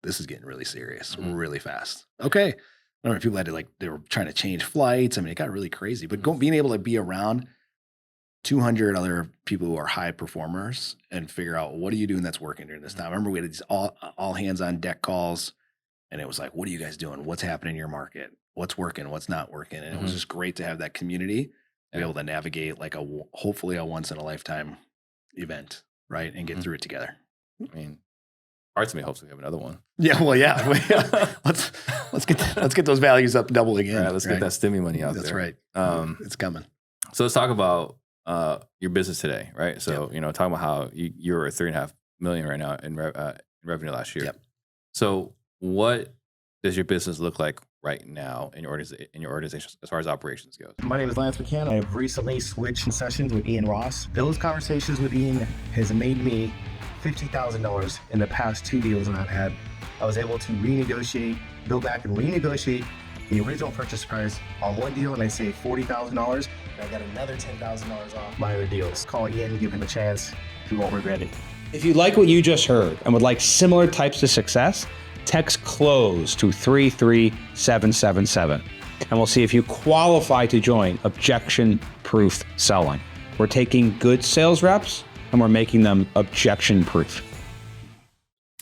this is getting really serious, really fast. Okay. I don't know if people had to they were trying to change flights. I mean, it got really crazy, but being able to be around 200 other people who are high performers and figure out what are you doing that's working during this time. I remember we had these all hands on deck calls, and it was like, what are you guys doing? What's happening in your market? What's working? What's not working? And it was just great to have that community, be able to navigate like hopefully a once in a lifetime event, right? And get through it together. I mean, parts of me hopes we have another one. Yeah, well, yeah. Let's get those values up double again. All right, let's get that stimmy money out That's there. right. It's coming. So let's talk about your business today, right? So talking about how you're at $3.5 million right now in revenue last year. Yep. So what does your business look like right now in your organization as far as operations goes? My name is Lance McCann. I've recently switched sessions with Ian Ross. Those conversations with Ian has made me $50,000 in the past 2 deals that I've had. I was able to go back and renegotiate the original purchase price on one deal, and I saved $40,000. And I got another $10,000 off my other deals. Call Ian, give him a chance. You won't regret it. If you like what you just heard and would like similar types of success, text CLOSE to 33777, and we'll see if you qualify to join Objection-Proof Selling. We're taking good sales reps and we're making them objection-proof.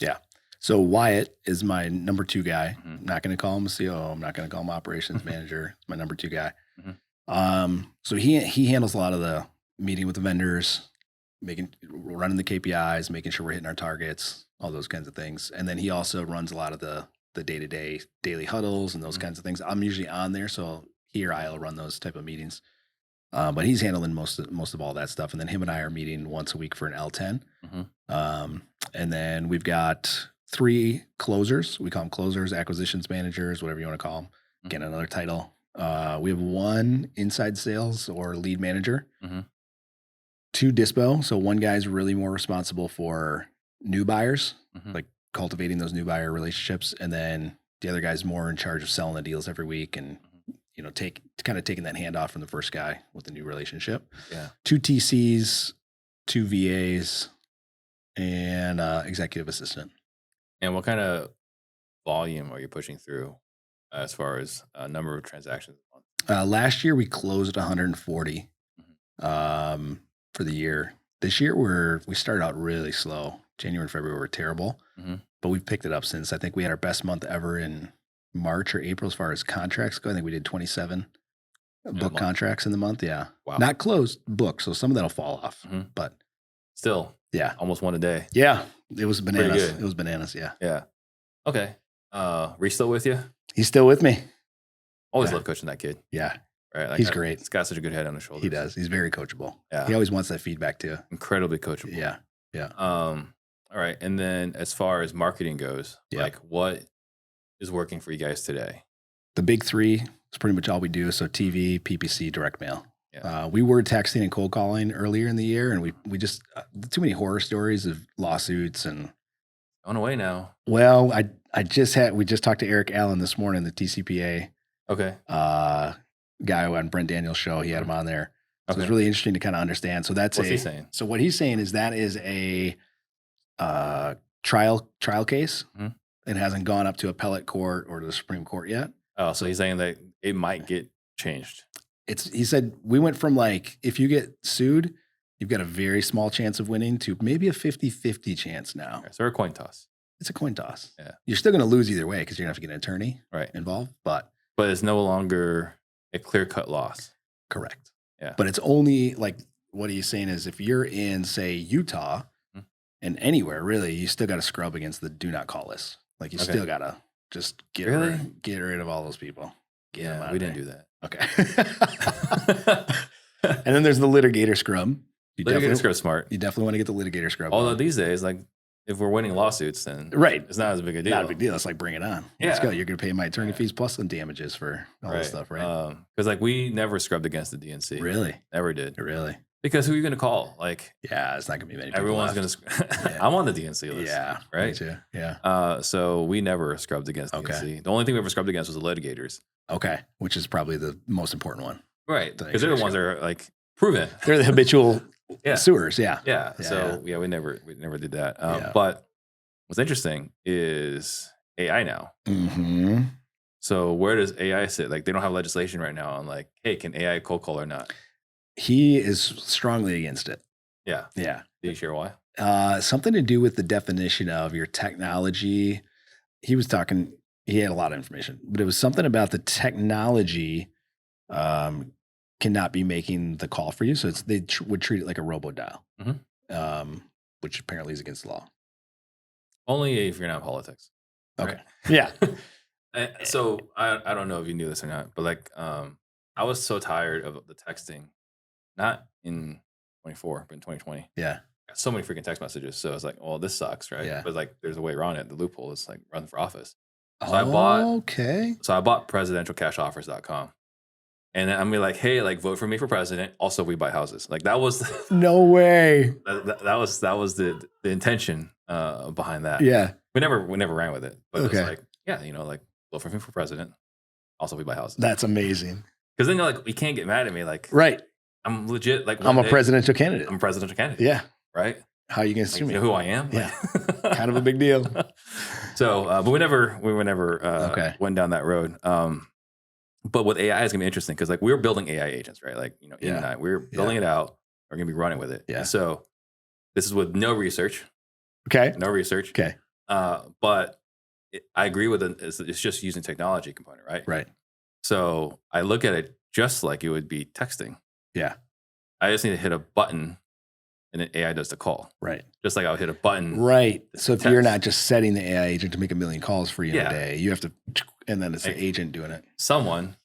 Yeah. So Wyatt is my number 2 guy. I'm not going to call him a COO. I'm not going to call him operations manager. It's my number 2 guy. So he handles a lot of the meeting with the vendors, running the KPIs, making sure we're hitting our targets, all those kinds of things. And then he also runs a lot of the day-to-day daily huddles and those kinds of things. I'm usually on there, so he or I'll run those type of meetings. But he's handling most of all that stuff. And then him and I are meeting once a week for an L10. And then we've got 3 closers. We call them closers, acquisitions managers, whatever you want to call them. Again, another title. We have 1 inside sales or lead manager, 2 dispo. So one guy's really more responsible for new buyers, like cultivating those new buyer relationships. And then the other guy's more in charge of selling the deals every week and, taking that handoff from the first guy with the new relationship. Yeah. 2 TCs, 2 VAs, and executive assistant. And what kind of volume are you pushing through as far as number of transactions a month? Last year we closed 140 for the year. This year we started out really slow. January and February were terrible, but we've picked it up since. I think we had our best month ever in March or April as far as contracts go. I think we did 27 book contracts in the month. Yeah. Wow. Not closed, booked. So some of that'll fall off, but still, yeah, almost one a day. Yeah. It was bananas. Pretty good. It was bananas. Yeah. Yeah. Okay. Reese still with you? He's still with me. Always love coaching that kid. Yeah. Right. He's great. He's got such a good head on his shoulders. He does. He's very coachable. Yeah. He always wants that feedback too. Incredibly coachable. Yeah. Yeah. All right. And then as far as marketing goes, like what is working for you guys today? The big 3 is pretty much all we do. So TV, PPC, direct mail. Yeah. We were texting and cold calling earlier in the year, and we just too many horror stories of lawsuits and on the way now. Well, we just talked to Eric Allen this morning, the TCPA guy on Brent Daniels' show. He had him on there. So it was really interesting to kind of understand. So that's what's he saying? So what he's saying is that is a trial case. It hasn't gone up to appellate court or to the Supreme Court yet. Oh, so he's saying that it might get changed. He said we went from if you get sued, you've got a very small chance of winning to maybe a 50-50 chance now. Okay, so a coin toss. It's a coin toss. Yeah. You're still going to lose either way because you're going to have to get an attorney involved. But it's no longer a clear-cut loss. Correct. Yeah. But it's only what he's saying is if you're in, say, Utah and anywhere, really, you still got to scrub against the do not call list. You still got to just get rid of all those people. Yeah, we didn't do that. Okay. And then there's the litigator scrub. Litigator scrub smart. You definitely want to get the litigator scrub. Although these days, if we're winning lawsuits, then Right. it's not as big a deal. Not a big deal. It's like, bring it on. Let's Yeah. go. You're going to pay my attorney fees plus some damages for all this stuff, right? Because like we never scrubbed against the DNC. Really? Never did. Really? Because who are you going to call? Like, Yeah, it's not going to be many people everyone's left. going to. Yeah. I'm on the DNC list. Yeah. Right? Me too. Yeah. So we never scrubbed against Okay. DNC. The only thing we ever scrubbed against was the litigators. Okay. Which is probably the most important one. Right. The Because they're the ones that are like proven. They're the habitual Yeah. sewers. Yeah. Yeah. Yeah, So we never did that. Yeah. But what's interesting is AI now. Mm-hmm. So where does AI sit? Like they don't have legislation right now on like, hey, can AI cold call or not? He is strongly against it. Yeah. Yeah. Did you share why? Something to do with the definition of your technology. He was talking, he had a lot of information, but it was something about the technology cannot be making the call for you. So they would treat it like a robo dial, which apparently is against the law. Only if you're not in politics. Okay. Right? Yeah. So I don't know if you knew this or not, but like I was so tired of the texting, not in 24, but in 2020. Yeah. Got so many freaking text messages. So I was like, well, this sucks, right? Yeah. But like there's a way around it. The loophole is like run for office. So I bought presidentialcashoffers.com. And then I'm gonna be like, hey, like vote for me for president. Also, we buy houses. Like that was No way. that was the intention behind that. Yeah. We never ran with it. But it Okay. was like, yeah, like vote for me for president. Also, we buy houses. That's amazing. Because then you're like, you can't get mad at me. Like, Right. I'm legit. Like, I'm a one day, presidential candidate. I'm a presidential candidate. Yeah. Right. How are you going to Like, sue you me? know who I am. Yeah. Like- Kind of a big deal. So, but we were never Okay. went down that road. But with AI, it's gonna be interesting because like we're building AI agents, right? Like Ian and I, we're building it out. We're gonna be running with it. Yeah. And so this is with no research. Okay. No research. Okay. But I agree with it. It's just using technology component, right? Right. So I look at it just like it would be texting. Yeah. I just need to hit a button, and then AI does the call. Right. Just like I would hit a button. Right. So if you're text. not just setting the AI agent to make 1,000,000 calls for you in Yeah. a day, you have to, and then it's the Like, agent doing it. Someone,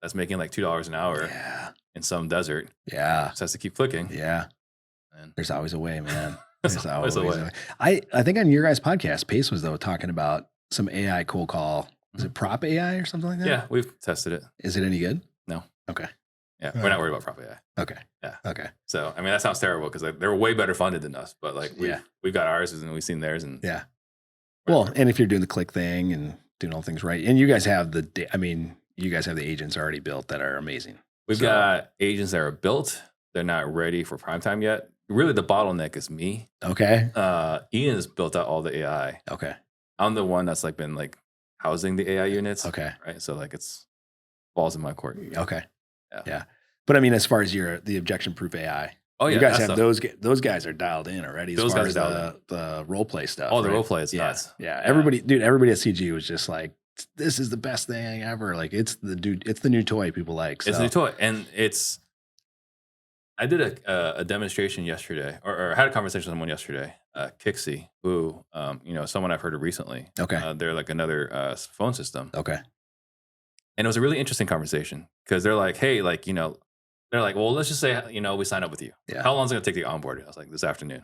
that's making like $2 an hour Yeah. in some desert Yeah. just has to keep clicking. Yeah. And There's always a way, man. There's There's always always a a way. way. I think on your guys' podcast, Pace was though talking about some AI cold call. Is it prop AI or something like that? Yeah, we've tested it. Is it any good? No. Okay. Yeah, All we're not right. worried about prop AI. Okay. Yeah. Okay. So I mean that sounds terrible because like, they're way better funded than us, but like we've got ours and we've seen theirs and Yeah. Well, and if you're doing the click thing and doing all things right, and you guys have you guys have the agents already built that are amazing. we've So- got agents that are built. They're not ready for prime time yet. Really, the bottleneck is me. Okay. Ian has built out all the AI. Okay. I'm the one that's like been like housing the AI units. Okay. Right. So like it's balls in my court. Okay. Yeah. Yeah. But I mean, as far as the objection proof AI, Oh yeah. you guys that have stuff. those guys are dialed in already. Those As far guys as are dialed the role play stuff. Oh, the right? role play is Yeah. nuts. Yeah. Everybody at CG was just like, this is the best thing ever. Like it's the new toy people like. So. It's a new toy, and I did a demonstration yesterday, or had a conversation with someone yesterday, Kixie, who, someone I've heard of recently. Okay. They're like another phone system. Okay. And it was a really interesting conversation because they're like, hey, like, they're like, well, let's just say, we sign up with you. Yeah. How long is it going to take to get onboarded? I was like, this afternoon.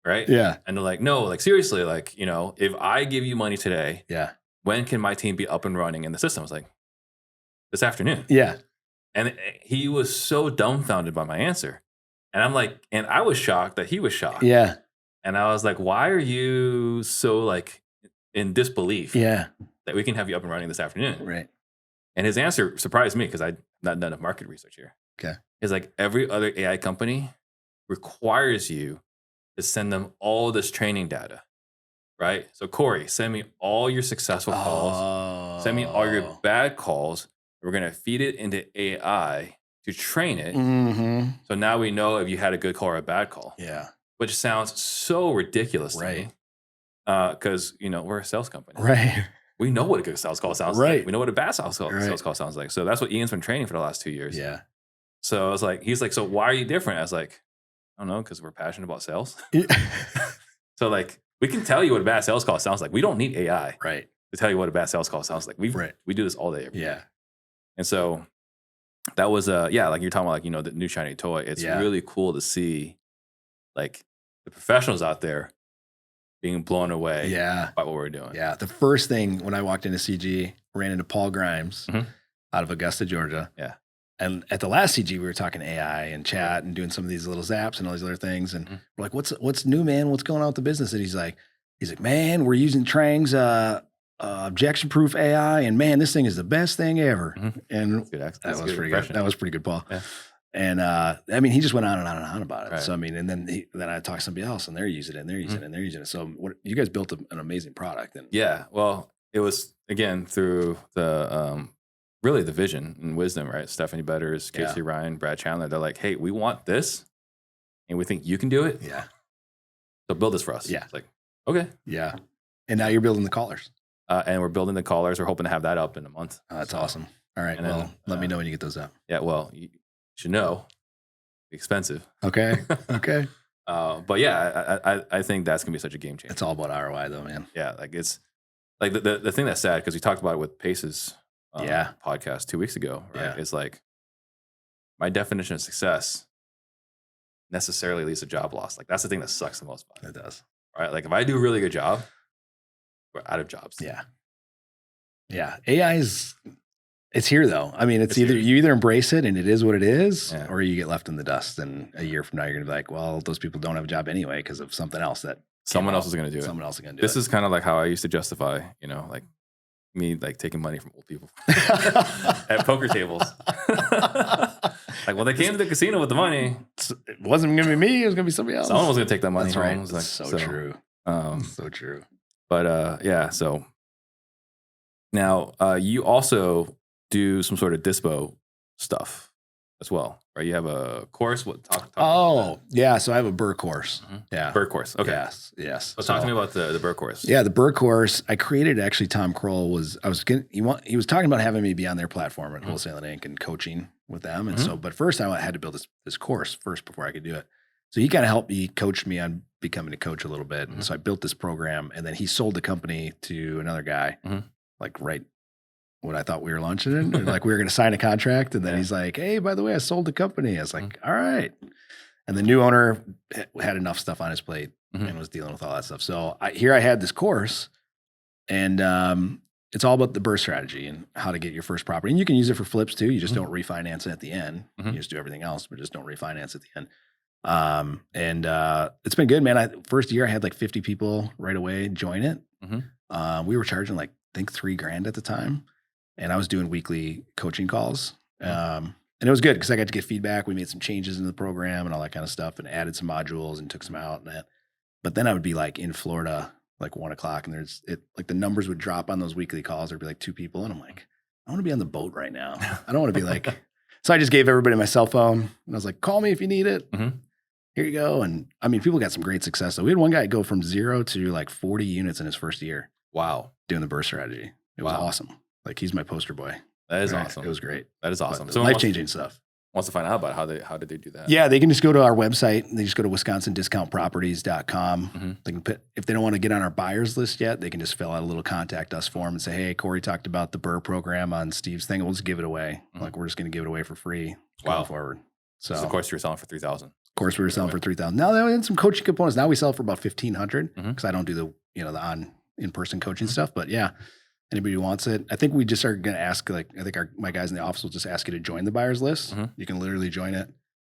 Right. Yeah. And they're like, no, like, seriously, like, if I give you money today, Yeah. when can my team be up and running in the system? I was like, this afternoon. Yeah. And he was so dumbfounded by my answer. And I'm like, and I was shocked that he was shocked. Yeah. And I was like, why are you so like in disbelief Yeah. that we can have you up and running this afternoon? Right. And his answer surprised me because I'd not done enough market research here. Okay. He's like, every other AI company requires you to send them all this training data, right? So Corey, send me all your successful calls. Send me all your bad calls. We're going to feed it into AI to train it. Mm-hmm. So now we know if you had a good call or a bad call, Yeah. which sounds so ridiculous to Right. me. Because, we're a sales company. Right. We know what a good sales call sounds Right. like. We know what a bad sales call sounds like. So that's what Ian's been training for the last 2 years. Yeah. So I was like, he's like, so why are you different? I was like, I don't know, because we're passionate about sales. So like, we can tell you what a bad sales call sounds like. We don't need AI Right. to tell you what a bad sales call sounds like. We do this all day. Every day. Yeah. And so that was like you're talking about like, the new shiny toy. It's Yeah. really cool to see like the professionals out there being blown away Yeah. by what we're doing. Yeah. The first thing when I walked into CG, ran into Paul Grimes out of Augusta, Georgia. Yeah. And at the last CG, we were talking AI and chat and doing some of these little zaps and all these other things. And we're like, what's new, man? What's going on with the business? And he's like, man, we're using Trang's objection-proof AI, and man, this thing is the best thing ever. And that was pretty good. That was pretty good, Paul. Yeah. And I mean, he just went on and on and on about it. Right. So I mean, and then I talked to somebody else, and they're using it, and they're using it, and they're using it. So you guys built an amazing product. And yeah, well, it was again through the really the vision and wisdom, right? Stephanie Betters, Casey Ryan, Brad Chandler. They're like, hey, we want this, and we think you can do it. Yeah. So build this for us. Yeah. It's like, okay. Yeah. And now you're building the callers. And we're building the callers. We're hoping to have that up in a month. That's awesome. All right. Well, then, let me know when you get those up. Yeah. Well, you should know. Expensive. Okay. Okay. But yeah, I think that's gonna be such a game changer. It's all about ROI, though, man. Yeah. Like it's like the thing that's sad because we talked about it with Pace's podcast 2 weeks ago. Right. Yeah. It's like my definition of success necessarily leads to job loss. Like that's the thing that sucks the most about it. It does. Right. Like if I do a really good job, we're out of jobs. Yeah. Yeah. AI it's here though. I mean, you either embrace it and it is what it is, or you get left in the dust. And a year from now, you're going to be like, well, those people don't have a job anyway because of something else that someone else is going to do it. Someone else is going to do this it. This is kind of like how I used to justify, like me like taking money from old people at poker tables. Like, well, they came to the casino with the money. It wasn't going to be me. It was going to be somebody else. Someone was going to take that money. That's right. Like, so true. So true. But yeah, so now you also do some sort of dispo stuff as well, right? You have a course. Talk yeah. So I have a BURR course. Yeah. BURR course. Okay. Yes. So talk to me about the BURR course. Yeah, the BURR course I created. Actually, Tom Kroll he was talking about having me be on their platform at Wholesaling Inc. and coaching with them. And so, but first I had to build this course first before I could do it. So he kind of helped me, coach me on becoming a coach a little bit. And so I built this program, and then he sold the company to another guy, like right when I thought we were launching it, and like we were going to sign a contract. And then he's like, hey, by the way, I sold the company. I was like, all right. And the new owner had enough stuff on his plate and was dealing with all that stuff. So I had this course, and it's all about the BURR strategy and how to get your first property. And you can use it for flips too. You just don't refinance it at the end. You just do everything else, but just don't refinance at the end. And it's been good, man. First year I had like 50 people right away join it. We were charging like, I think $3,000 at the time. And I was doing weekly coaching calls. And it was good because I got to get feedback. We made some changes in the program and all that kind of stuff, and added some modules and took some out and that. But then I would be like in Florida, like 1:00, and like the numbers would drop on those weekly calls. There'd be like 2 people. And I'm like, I want to be on the boat right now. I don't want to be like, so I just gave everybody my cell phone, and I was like, call me if you need it. Here you go. And I mean, people got some great success. So we had one guy go from 0 to like 40 units in his first year. Wow. Doing the BURR strategy. It was awesome. Like he's my poster boy. That is awesome. It was great. That is awesome. So life-changing stuff. Wants to find out about how did they do that? Yeah, they can just go to our website. They just go to wisconsindiscountproperties.com. They can if they don't want to get on our buyers list yet, they can just fill out a little contact us form and say, hey, Corey talked about the BURR program on Steve's thing. We'll just give it away. Like we're just going to give it away for free going forward. So of course you were selling for $3,000. Of course we were selling for $3,000. Now they had some coaching components. Now we sell for about $1,500 because I don't do the in-person coaching stuff. But yeah. Anybody who wants it, I think we just are going to ask, like, I think my guys in the office will just ask you to join the buyers list. You can literally join it,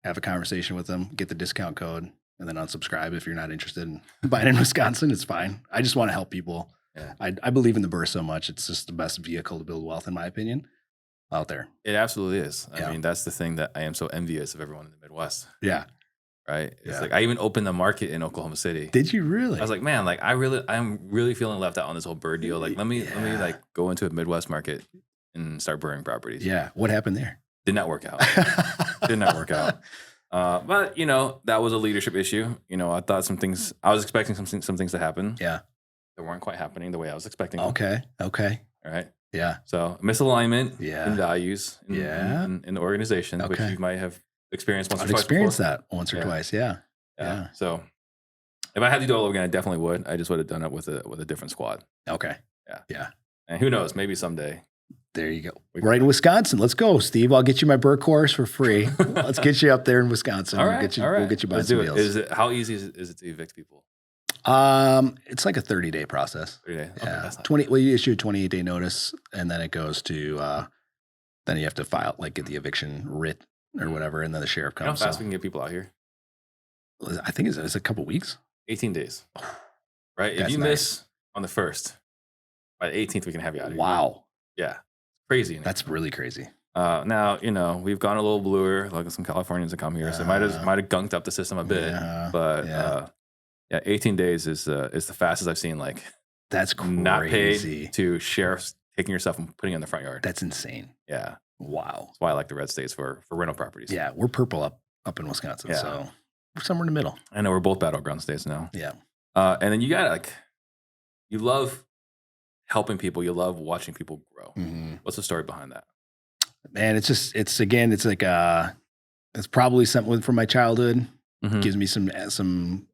have a conversation with them, get the discount code, and then unsubscribe if you're not interested in buying in Wisconsin. It's fine. I just want to help people. Yeah. I believe in the BURR so much. It's just the best vehicle to build wealth, in my opinion, out there. It absolutely is. I mean, that's the thing that I am so envious of everyone in the Midwest. Yeah. Right. It's like I even opened the market in Oklahoma City. Did you really? I was like, man, like I'm really feeling left out on this whole BURR deal. Like let me like go into a Midwest market and start BURRing properties. Yeah. What happened there? Did not work out. Did not work out. But that was a leadership issue. I thought I was expecting some things to happen. Yeah. They weren't quite happening the way I was expecting them. Okay. All right. Yeah. So misalignment in values in the organization, which you might have experienced once or twice. I've experienced that once or twice. Yeah. So if I had to do it all over again, I definitely would. I just would have done it with a different squad. Okay. Yeah. And who knows? Maybe someday. There you go. Right in Wisconsin. Let's go, Steve. I'll get you my BURR course for free. Let's get you up there in Wisconsin. All right. We'll get you buying some deals. How easy is it to evict people? It's like a 30-day process. 30 days. Okay, Yeah. that's not 20. Well, you issue a 28-day notice, and then it goes to. Then you have to file, like, get the eviction writ or whatever, and then the sheriff You know how comes. fast So we can get people out here? I think it's a couple weeks. 18 days. Right? If That's you nice. miss on the 1st, by the 18th, we can have you out of here. Wow, Yeah. Crazy. that's really crazy. Now, we've gone a little bluer, like some Californians that come here. So it might have gunked up the system a bit. Yeah, But yeah. 18 days is the fastest I've seen, like, That's crazy. not paid to sheriffs taking yourself and putting you in the front yard. That's insane. Yeah. Wow. That's why I like the red states for rental properties. Yeah, we're purple up in Wisconsin, Yeah. so we're somewhere in the middle. I know we're both battleground states now. Yeah. And then you got you love helping people. You love watching people grow. Mm-hmm. What's the story behind that? Man, it's like it's probably something from my childhood. Mhm. Gives me some some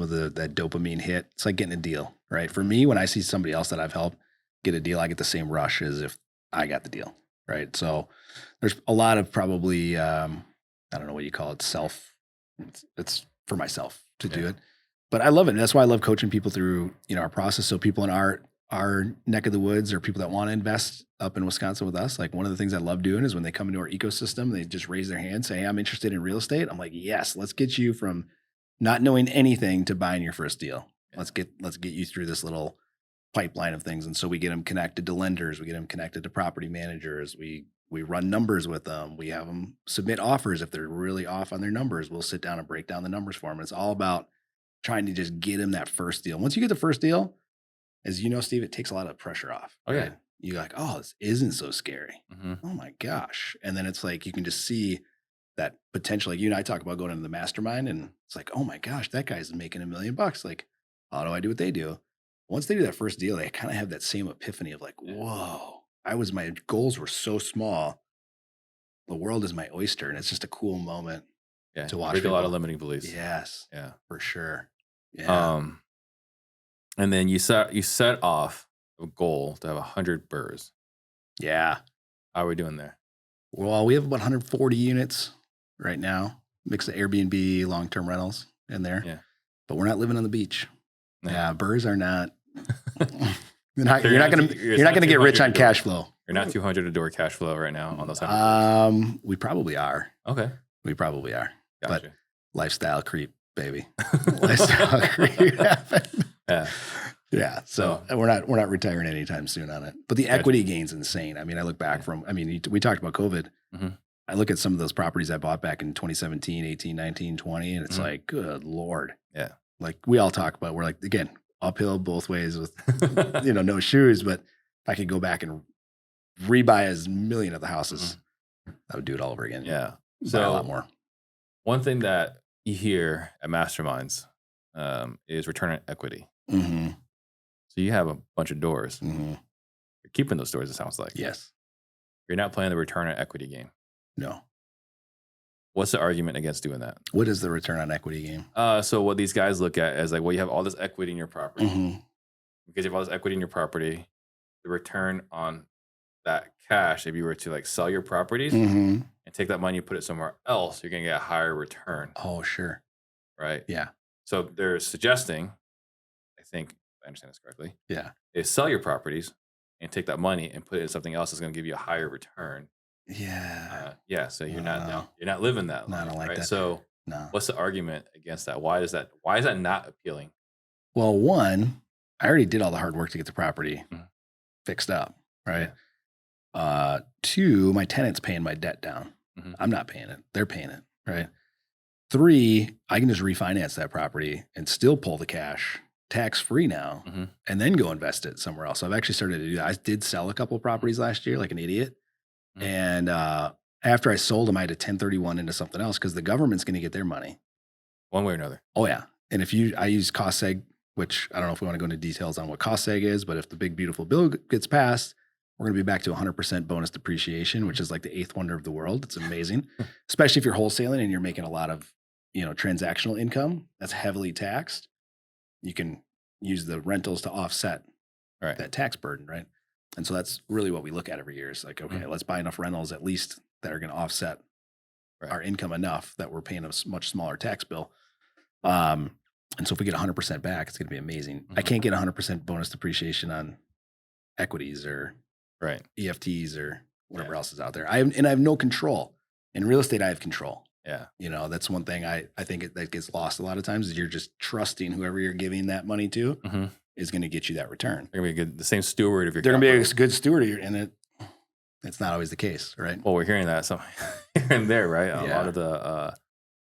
of that dopamine hit. It's like getting a deal, right? For me, when I see somebody else that I've helped get a deal, I get the same rush as if I got the deal, right? So there's a lot of probably I don't know what you call it, it's for myself to do it. But I love it. And that's why I love coaching people through, our process. So people in our neck of the woods, or people that want to invest up in Wisconsin with us, like, one of the things I love doing is when they come into our ecosystem, they just raise their hand, say, hey, I'm interested in real estate. I'm like, yes, let's get you from not knowing anything to buying your first deal. Let's get you through this little pipeline of things. And so we get them connected to lenders. We get them connected to property managers. We run numbers with them. We have them submit offers. If they're really off on their numbers, we'll sit down and break down the numbers for them. It's all about trying to just get them that first deal. Once you get the first deal, as you know, Steve, it takes a lot of pressure off. Oh, yeah. Right? You're like, oh, this isn't so scary. Mm-hmm. Oh my gosh. And then it's like, you can just see that potential. Like, you and I talk about going into the Mastermind, and it's like, oh my gosh, that guy's making $1 million. Like, how do I do what they do? Once they do that first deal, they kind of have that same epiphany of like, whoa, my goals were so small. The world is my oyster. And it's just a cool moment to watch. Break a lot of people. limiting beliefs. Yes. Yeah. For sure. Yeah. And then you set off a goal to have 100 BURRs. Yeah. How are we doing there? Well, we have about 140 units right now, mix of Airbnb, long-term rentals in there. Yeah. But we're not living on the beach. Yeah. Yeah, BURRs are not. you're not going to get 200 rich on a door. cash flow. You're not 200 a door cash flow right now on those 100. We probably are. Okay. We probably are. Gotcha. But lifestyle creep, baby. Lifestyle creep happened. Yeah. Yeah. So we're not retiring anytime soon on it. But the equity gain's insane. I mean, I look back we talked about COVID. Mm-hmm. I look at some of those properties I bought back in 2017, 18, 19, 20, and it's like, good Lord. Yeah. Like, we all talk about, we're like, again, uphill both ways with, no shoes. But if I could go back and rebuy as million of the houses, I would do it all over again. Yeah. Buy a lot more. One thing that you hear at Masterminds is return on equity. Mm-hmm. So you have a bunch of doors. Mm-hmm. You're keeping those doors, it sounds like. Yes. You're not playing the return on equity game. No. What's the argument against doing that? What is the return on equity game? So what these guys look at is like, well, you have all this equity in your property. Mm-hmm. Because you have all this equity in your property, the return on that cash, if you were to like sell your properties Mm-hmm. and take that money and put it somewhere else, you're going to get a higher return. Oh, sure. Right? Yeah. So they're suggesting, I think, if I understand this correctly, Yeah. is sell your properties and take that money and put it in something else that's going to give you a higher return. Yeah. So you're not living that No, I life, don't like right? that. So No. what's the argument against that? Why is that not appealing? Well, one, I already did all the hard work to get the property fixed up, right? Two, my tenant's paying my debt down. Mhm. I'm not paying it. They're paying it, right? Three, I can just refinance that property and still pull the cash tax-free now and then go invest it somewhere else. So I've actually started to do that. I did sell a couple of properties last year like an idiot. And after I sold them, I had to 1031 into something else because the government's going to get their money. One way or another. Oh, yeah. And I use cost seg, which I don't know if we want to go into details on what cost seg is, but if the big, beautiful bill gets passed, we're going to be back to 100% bonus depreciation, which is like the eighth wonder of the world. It's amazing, especially if you're wholesaling and you're making a lot of, transactional income that's heavily taxed. You can use the rentals to offset that tax burden, right? And so that's really what we look at every year. It's like, okay, let's buy enough rentals at least that are going to offset our income enough that we're paying a much smaller tax bill. And And so if we get 100% back, it's going to be amazing. I Mhm. can't get 100% bonus depreciation on equities or Right. EFTs or whatever Yeah. else is out there. I have no control. In real estate, I have control. Yeah. That's one thing I think that gets lost a lot of times is you're just trusting whoever you're giving that money to Mm-hmm. is going to get you that return. They're gonna be the same steward of your. They're going to be capital. a good steward, and it's not always the case, right? Well, we're hearing that so here and there, right? A Yeah. lot of the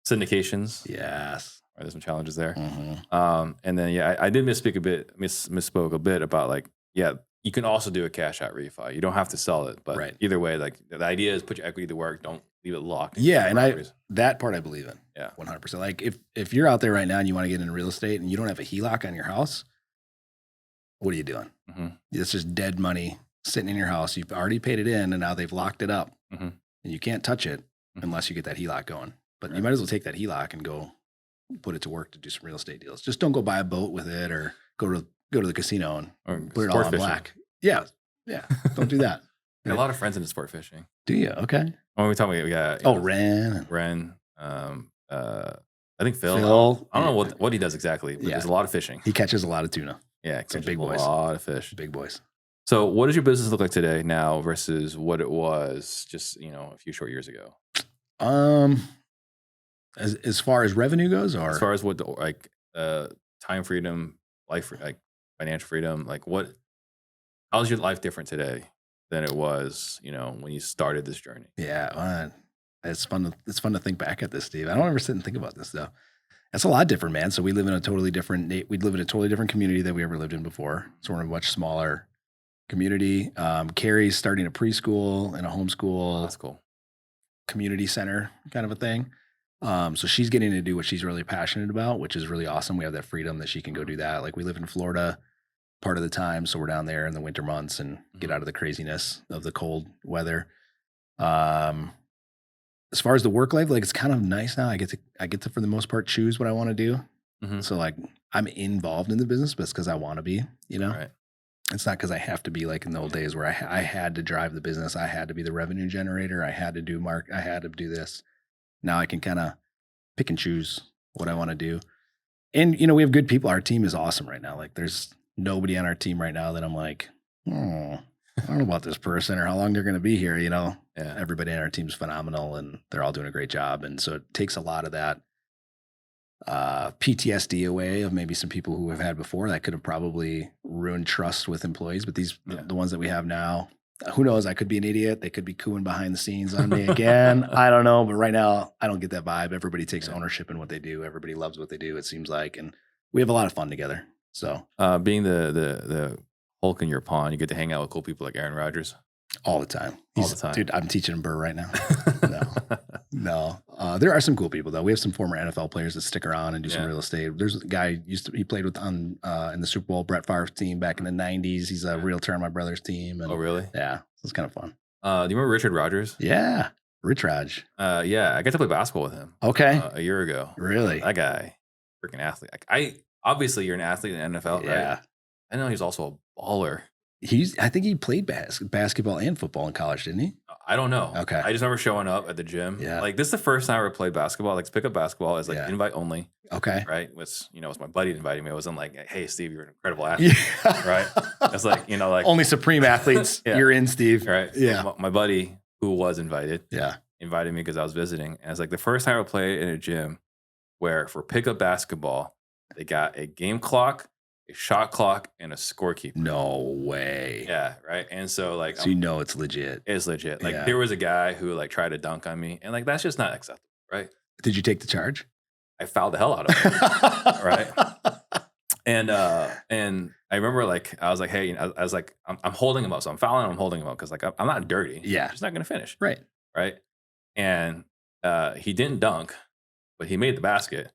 syndications. Yes. Right, there's some challenges there. Mhm. And then I did misspoke a bit about like, yeah, you can also do a cash out refi. You don't have to sell it, but Right. either way, like the idea is put your equity to work. Don't leave it locked. in Yeah, and properties. that part I believe in. Yeah. 100%. Like if you're out there right now and you want to get into real estate and you don't have a HELOC on your house, what are you doing? Mhm. It's just dead money sitting in your house. You've already paid it in and now they've locked it up. Mhm. And you can't touch it Mhm. unless you get that HELOC going. But you Right. might as well take that HELOC and go put it to work to do some real estate deals. Just don't go buy a boat with it or go to the casino and Or put it all sport on fishing. black. Yeah. Yeah. Don't do that. I got a lot of friends into sport fishing. Do you? Okay. When we talk about, we got Oh, Ren. Ren, I think Phil. Phil. I don't know what he does exactly, but Yeah. there's a lot of fishing. He catches a lot of tuna. Yeah, Some catches big a boys. lot of fish. Big boys. So, what does your business look like today now versus what it was just a few short years ago? As far as revenue goes, or As far as what time freedom, financial freedom, how's your life different today than it was when you started this journey? yeah, it's fun. It's fun to think back at this, Steve. I don't ever sit and think about this though. It's a lot different, man. So we live in a totally different. We live in a totally different community than we ever lived in before. So we're in a much smaller community. Carrie's starting a preschool and a homeschool That's cool. community center kind of a thing. So she's getting to do what she's really passionate about, which is really awesome. We have that freedom that she can go do that. Like we live in Florida part of the time, so we're down there in the winter months and get out of the craziness of the cold weather. As far as the work life, like it's kind of nice now. I get to for the most part choose what I want to do. Mhm. So like I'm involved in the business, but it's because I want to be. Right. It's not because I have to be like in the old days where I had to drive the business. I had to be the revenue generator. I had to do I had to do this. Now I can kind of pick and choose what I want to do. And, we have good people. Our team is awesome right now. Like there's nobody on our team right now that I'm like, I don't know about this person or how long they're going to be here. Yeah. Everybody on our team's phenomenal and they're all doing a great job. And so it takes a lot of that PTSD away of maybe some people who have had before that could have probably ruined trust with employees. But the ones that we have now, who knows? I could be an idiot. They could be cooing behind the scenes on me again. I don't know. But right now, I don't get that vibe. Everybody takes ownership in what they do. Everybody loves what they do, it seems like. And we have a lot of fun together. So being the Hulk in your pond, you get to hang out with cool people like Aaron Rodgers. all the time. All the time. Dude, I'm teaching him BURR right now. No. There are some cool people though. We have some former NFL players that stick around and do some real estate. There's a guy he played with in the Super Bowl, Brett Favre's team back in the 90s. He's a realtor on my brother's team. And Oh, really? yeah, so it's kind of fun. Do you remember Richard Rodgers? Yeah. Rich Raj. Yeah, I got to play basketball with him. Okay. A year ago. Really? That guy, freaking athlete. Obviously you're an athlete in the NFL, Yeah. right? I know he's also a baller. I think he played basketball and football in college, didn't he? I don't know. Okay. I just remember showing up at the gym. Yeah. Like this is the first time I ever played basketball. Like pick up basketball as invite only, Okay. right? It was my buddy inviting me. I wasn't like, hey Steve, you're an incredible athlete. Yeah. Right? It's like, like only supreme athletes. Yeah. You're in, Steve. right. Yeah. My buddy who was invited Yeah. invited me because I was visiting. And it's like the first time I played in a gym where for pickup basketball, they got a game clock, a shot clock, and a scorekeeper. No way. Yeah, right. And so So it's legit. it's legit. Like Yeah. there was a guy who tried to dunk on me, and that's just not acceptable, right? Did you take the charge? I fouled the hell out of him, right? And I remember I was like, hey, I was like, I'm holding him up, so I'm fouling him, I'm holding him up because I'm not dirty. Yeah. I'm just not gonna finish, Right. right? And he didn't dunk, but he made the basket.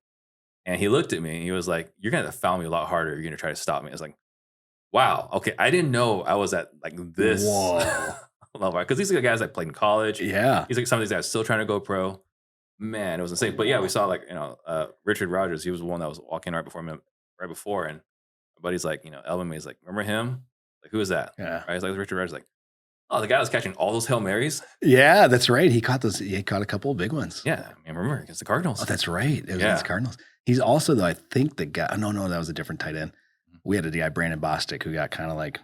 And he looked at me and he was like, you're going to have to foul me a lot harder. You're going to try to stop me. I was like, wow. Okay. I didn't know I was at this Whoa. level. Because these are the guys that played in college. Yeah. He's like some of these guys still trying to go pro. Man, it was insane. But yeah, we saw Richard Rodgers. He was the one that was walking right before me, right before. And my buddy's like, Elvin May's like, remember him? Like, who is that? Yeah. Right? He's like, Richard Rodgers. Like, Oh, the guy was catching all those Hail Marys. Yeah, that's right. He caught a couple of big ones. Yeah, I mean, remember against the Cardinals. Oh, that's right. It was Yeah. against the Cardinals. He's also, though, I think the guy. No, that was a different tight end. We had a guy, Brandon Bostic, who got kind of like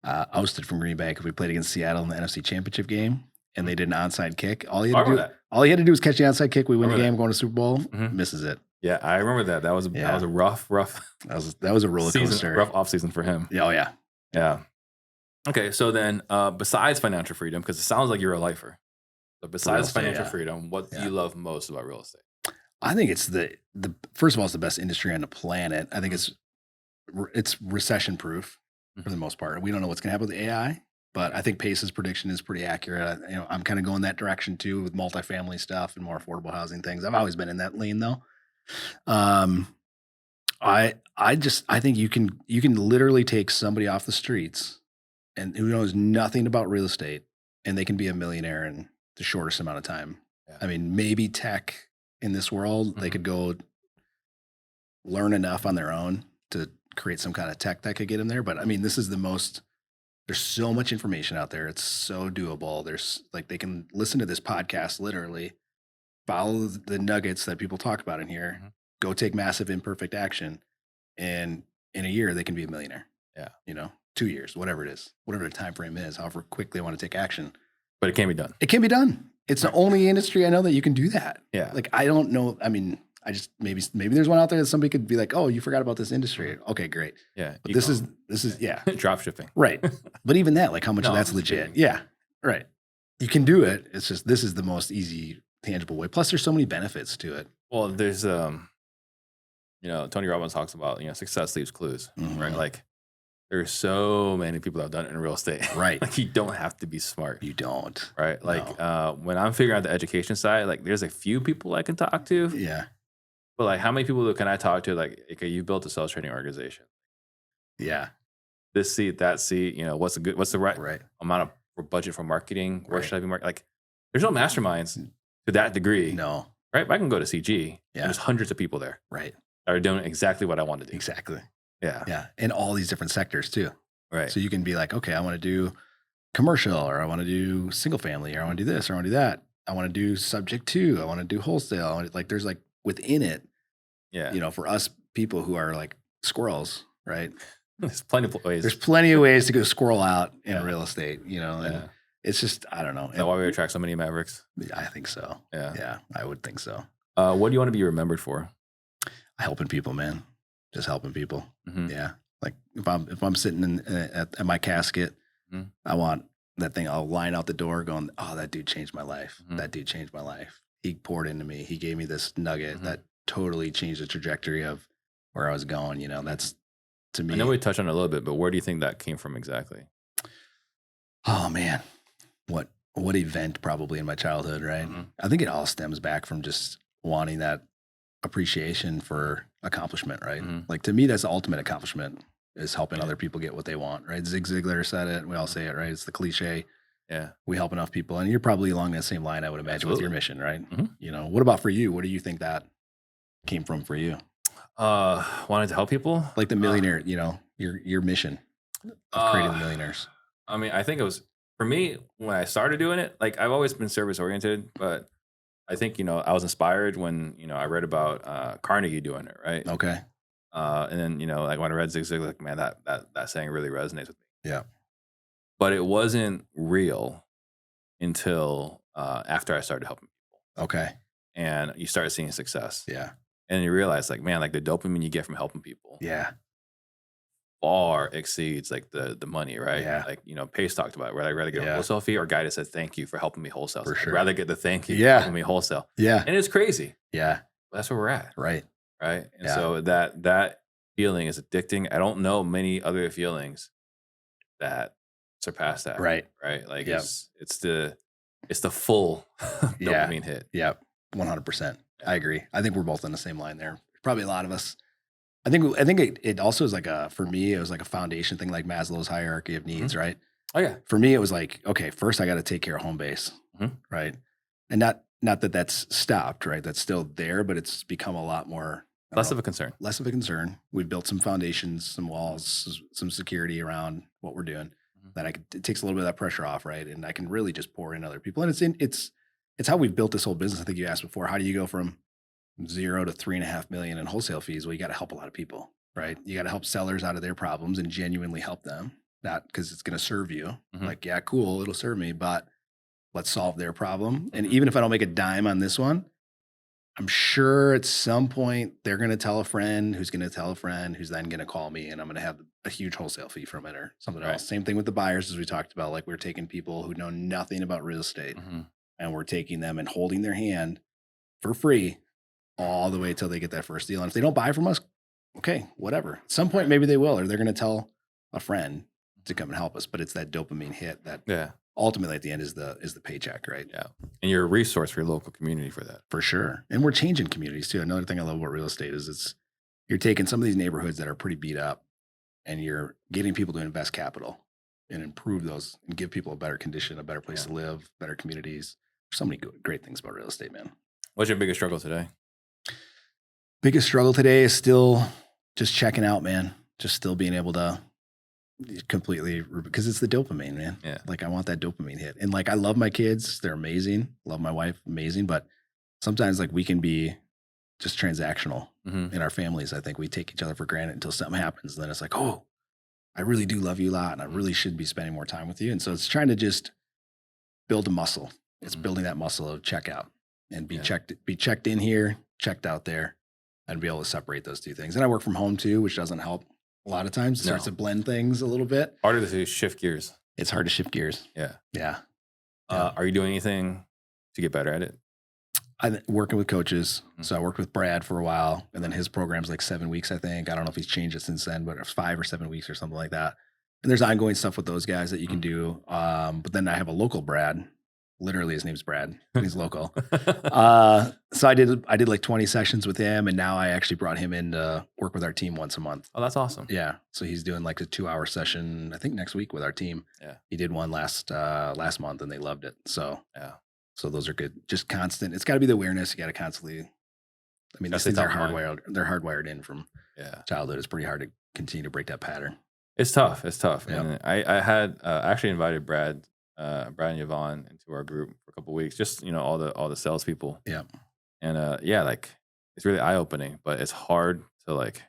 ousted from Green Bay because we played against Seattle in the NFC Championship game, and they did an onside kick. All he had to do was catch the onside kick. We win the game, going to Super Bowl. Misses it. Yeah, I remember that. That was a rough. That was a roller coaster. Season, rough off season for him. Oh yeah. Yeah. Okay, so then besides financial freedom, because it sounds like you're a lifer, but besides financial freedom, what do you love most about real estate? I think it's the first of all, it's the best industry on the planet. I think it's recession proof for the most part. We don't know what's going to happen with AI, but I think Pace's prediction is pretty accurate. I'm kind of going that direction too with multifamily stuff and more affordable housing things. I've always been in that lane though. I think you can literally take somebody off the streets and who knows nothing about real estate, and they can be a millionaire in the shortest amount of time. Yeah. I mean, maybe tech in this world, they could go learn enough on their own to create some kind of tech that could get them there. But I mean, there's so much information out there. It's so doable. They can listen to this podcast, literally follow the nuggets that people talk about in here, go take massive imperfect action. And in a year, they can be a millionaire. Yeah. 2 years, whatever it is, whatever the time frame is, however quick they want to take action. But it can be done. It can be done. It's the only industry I know that you can do that. Yeah. Like, I don't know. I mean, I just, maybe there's one out there that somebody could be like, oh, you forgot about this industry. Okay, great. Yeah. But this is drop shipping. Right. But even that, like how much of that's legit? Kidding. Yeah. Right. You can do it. It's just, this is the most easy, tangible way. Plus there's so many benefits to it. Well, there's, Tony Robbins talks about, success leaves clues, right? Like, there's so many people that have done it in real estate. Right. Like, you don't have to be smart. You don't. Right. Like, when I'm figuring out the education side, like, there's a few people I can talk to. Yeah. But like, how many people can I talk to? Like, okay, you built a sales training organization. Yeah. This seat, that seat, what's the right amount of budget for marketing? Where should I be marketing? Like, there's no masterminds to that degree. No. Right. But I can go to CG. Yeah. And there's hundreds of people there. Right. That are doing exactly what I want to do. Exactly. Yeah. Yeah. In all these different sectors too. Right. So you can be like, okay, I want to do commercial, or I want to do single family, or I want to do this, or I want to do that. I want to do subject to, I want to do wholesale. There's like within it, for us people who are like squirrels, right? There's plenty of ways. There's plenty of ways to go squirrel out in real estate, and it's just, I don't know. Is that why we attract so many mavericks? I think so. Yeah. Yeah. I would think so. What do you want to be remembered for? Helping people, man. Just helping people. Mm-hmm. Yeah. Like if I'm sitting at my casket, I want that thing. I'll line out the door going, oh, that dude changed my life. That dude changed my life. He poured into me. He gave me this nugget that totally changed the trajectory of where I was going. That's, to me. I know we touched on it a little bit, but where do you think that came from exactly? Oh man, what event probably in my childhood, right? I think it all stems back from just wanting that appreciation for accomplishment, right? Like, to me, that's the ultimate accomplishment, is helping other people get what they want, right? Zig Ziglar said it. We all say it, right? It's the cliche. Yeah. We help enough people. And you're probably along that same line, I would imagine, with your mission, right? What about for you? What do you think that came from for you? Wanted to help people? Like the millionaire, your mission of creating the millionaires. I mean, I think it was, for me, when I started doing it, like, I've always been service oriented, but I think, I was inspired when, I read about Carnegie doing it, right? Okay. And then, like, when I read Zig Ziglar, like, man, that saying really resonates with me. Yeah. But it wasn't real until after I started helping people. Okay. And you start seeing success. Yeah. And you realize, like, man, like, the dopamine you get from helping people far exceeds like the money, right? Yeah. Like, Pace talked about it, where I'd rather get a wholesale fee or a guy that said thank you for helping me wholesale. For sure. I'd rather get the thank you Yeah. for helping me wholesale. Yeah. And it's crazy. Yeah. But that's where we're at. Right. Right. And so that feeling is addicting. I don't know many other feelings that surpass that. Right. Right. Like, it's the full dopamine hit. Yeah. 100%. I agree. I think we're both on the same line there. Probably a lot of us. I think it also is like for me, it was like a foundation thing, like Maslow's hierarchy of needs, right? Oh yeah. For me, it was like, okay, first I got to take care of home base, right? And not that that's stopped, right? That's still there, but it's become a lot more Less of a concern. Less of a concern. We've built some foundations, some walls, some security around what we're doing. then it takes a little bit of that pressure off, right? And I can really just pour in other people. And it's how we've built this whole business. I think you asked before, how do you go from 0 to 3.5 million in wholesale fees? Well, you got to help a lot of people, right? You got to help sellers out of their problems and genuinely help them, not because it's going to serve you. Like, yeah, cool, it'll serve me, but let's solve their problem. And even if I don't make a dime on this one, I'm sure at some point they're going to tell a friend who's going to tell a friend who's then going to call me, and I'm going to have a huge wholesale fee from it or something else. Same thing with the buyers, as we talked about. Like, we're taking people who know nothing about real estate and we're taking them and holding their hand for free all the way till they get that first deal. And if they don't buy from us, okay, whatever. At some point, maybe they will, or they're going to tell a friend to come and help us. But it's that dopamine hit that ultimately at the end is the paycheck, right? Yeah. And you're a resource for your local community for that. For sure. And we're changing communities too. Another thing I love about real estate is you're taking some of these neighborhoods that are pretty beat up and you're getting people to invest capital and improve those and give people a better condition, a better place to live, better communities. There's so many great things about real estate, man. What's your biggest struggle today? Biggest struggle today is still just checking out, man. Just still being able to completely, because it's the dopamine, man. Yeah. Like, I want that dopamine hit. And like, I love my kids. They're amazing. Love my wife. Amazing. But sometimes like we can be just transactional in our families. I think we take each other for granted until something happens. And then it's like, oh, I really do love you a lot. And I really should be spending more time with you. And so it's trying to just build a muscle. It's building that muscle of checkout and be checked in here, checked out there, and be able to separate those two things. And I work from home too, which doesn't help. A lot of times it starts to blend things a little bit. Harder to shift gears. It's hard to shift gears. Yeah. Yeah. Are you doing anything to get better at it? I'm working with coaches. So I worked with Brad for a while, and then his program's like 7 weeks, I think. I don't know if he's changed it since then, but it's 5 or 7 weeks or something like that. And there's ongoing stuff with those guys that you can do. But then I have a local Brad. Literally, his name's Brad. He's local. So I did like 20 sessions with him, and now I actually brought him in to work with our team once a month. Oh, that's awesome. Yeah. So he's doing like a 2-hour session, I think next week with our team. Yeah. He did one last month and they loved it. So yeah. So those are good. Just constant. It's got to be the awareness. You got to constantly. I mean, these things are hardwired. They're hardwired in from childhood. It's pretty hard to continue to break that pattern. It's tough. It's tough. Yep. And I had actually invited Brad and Yvonne into our group for a couple of weeks. Just all the salespeople. Yeah. And like it's really eye opening, but it's hard to like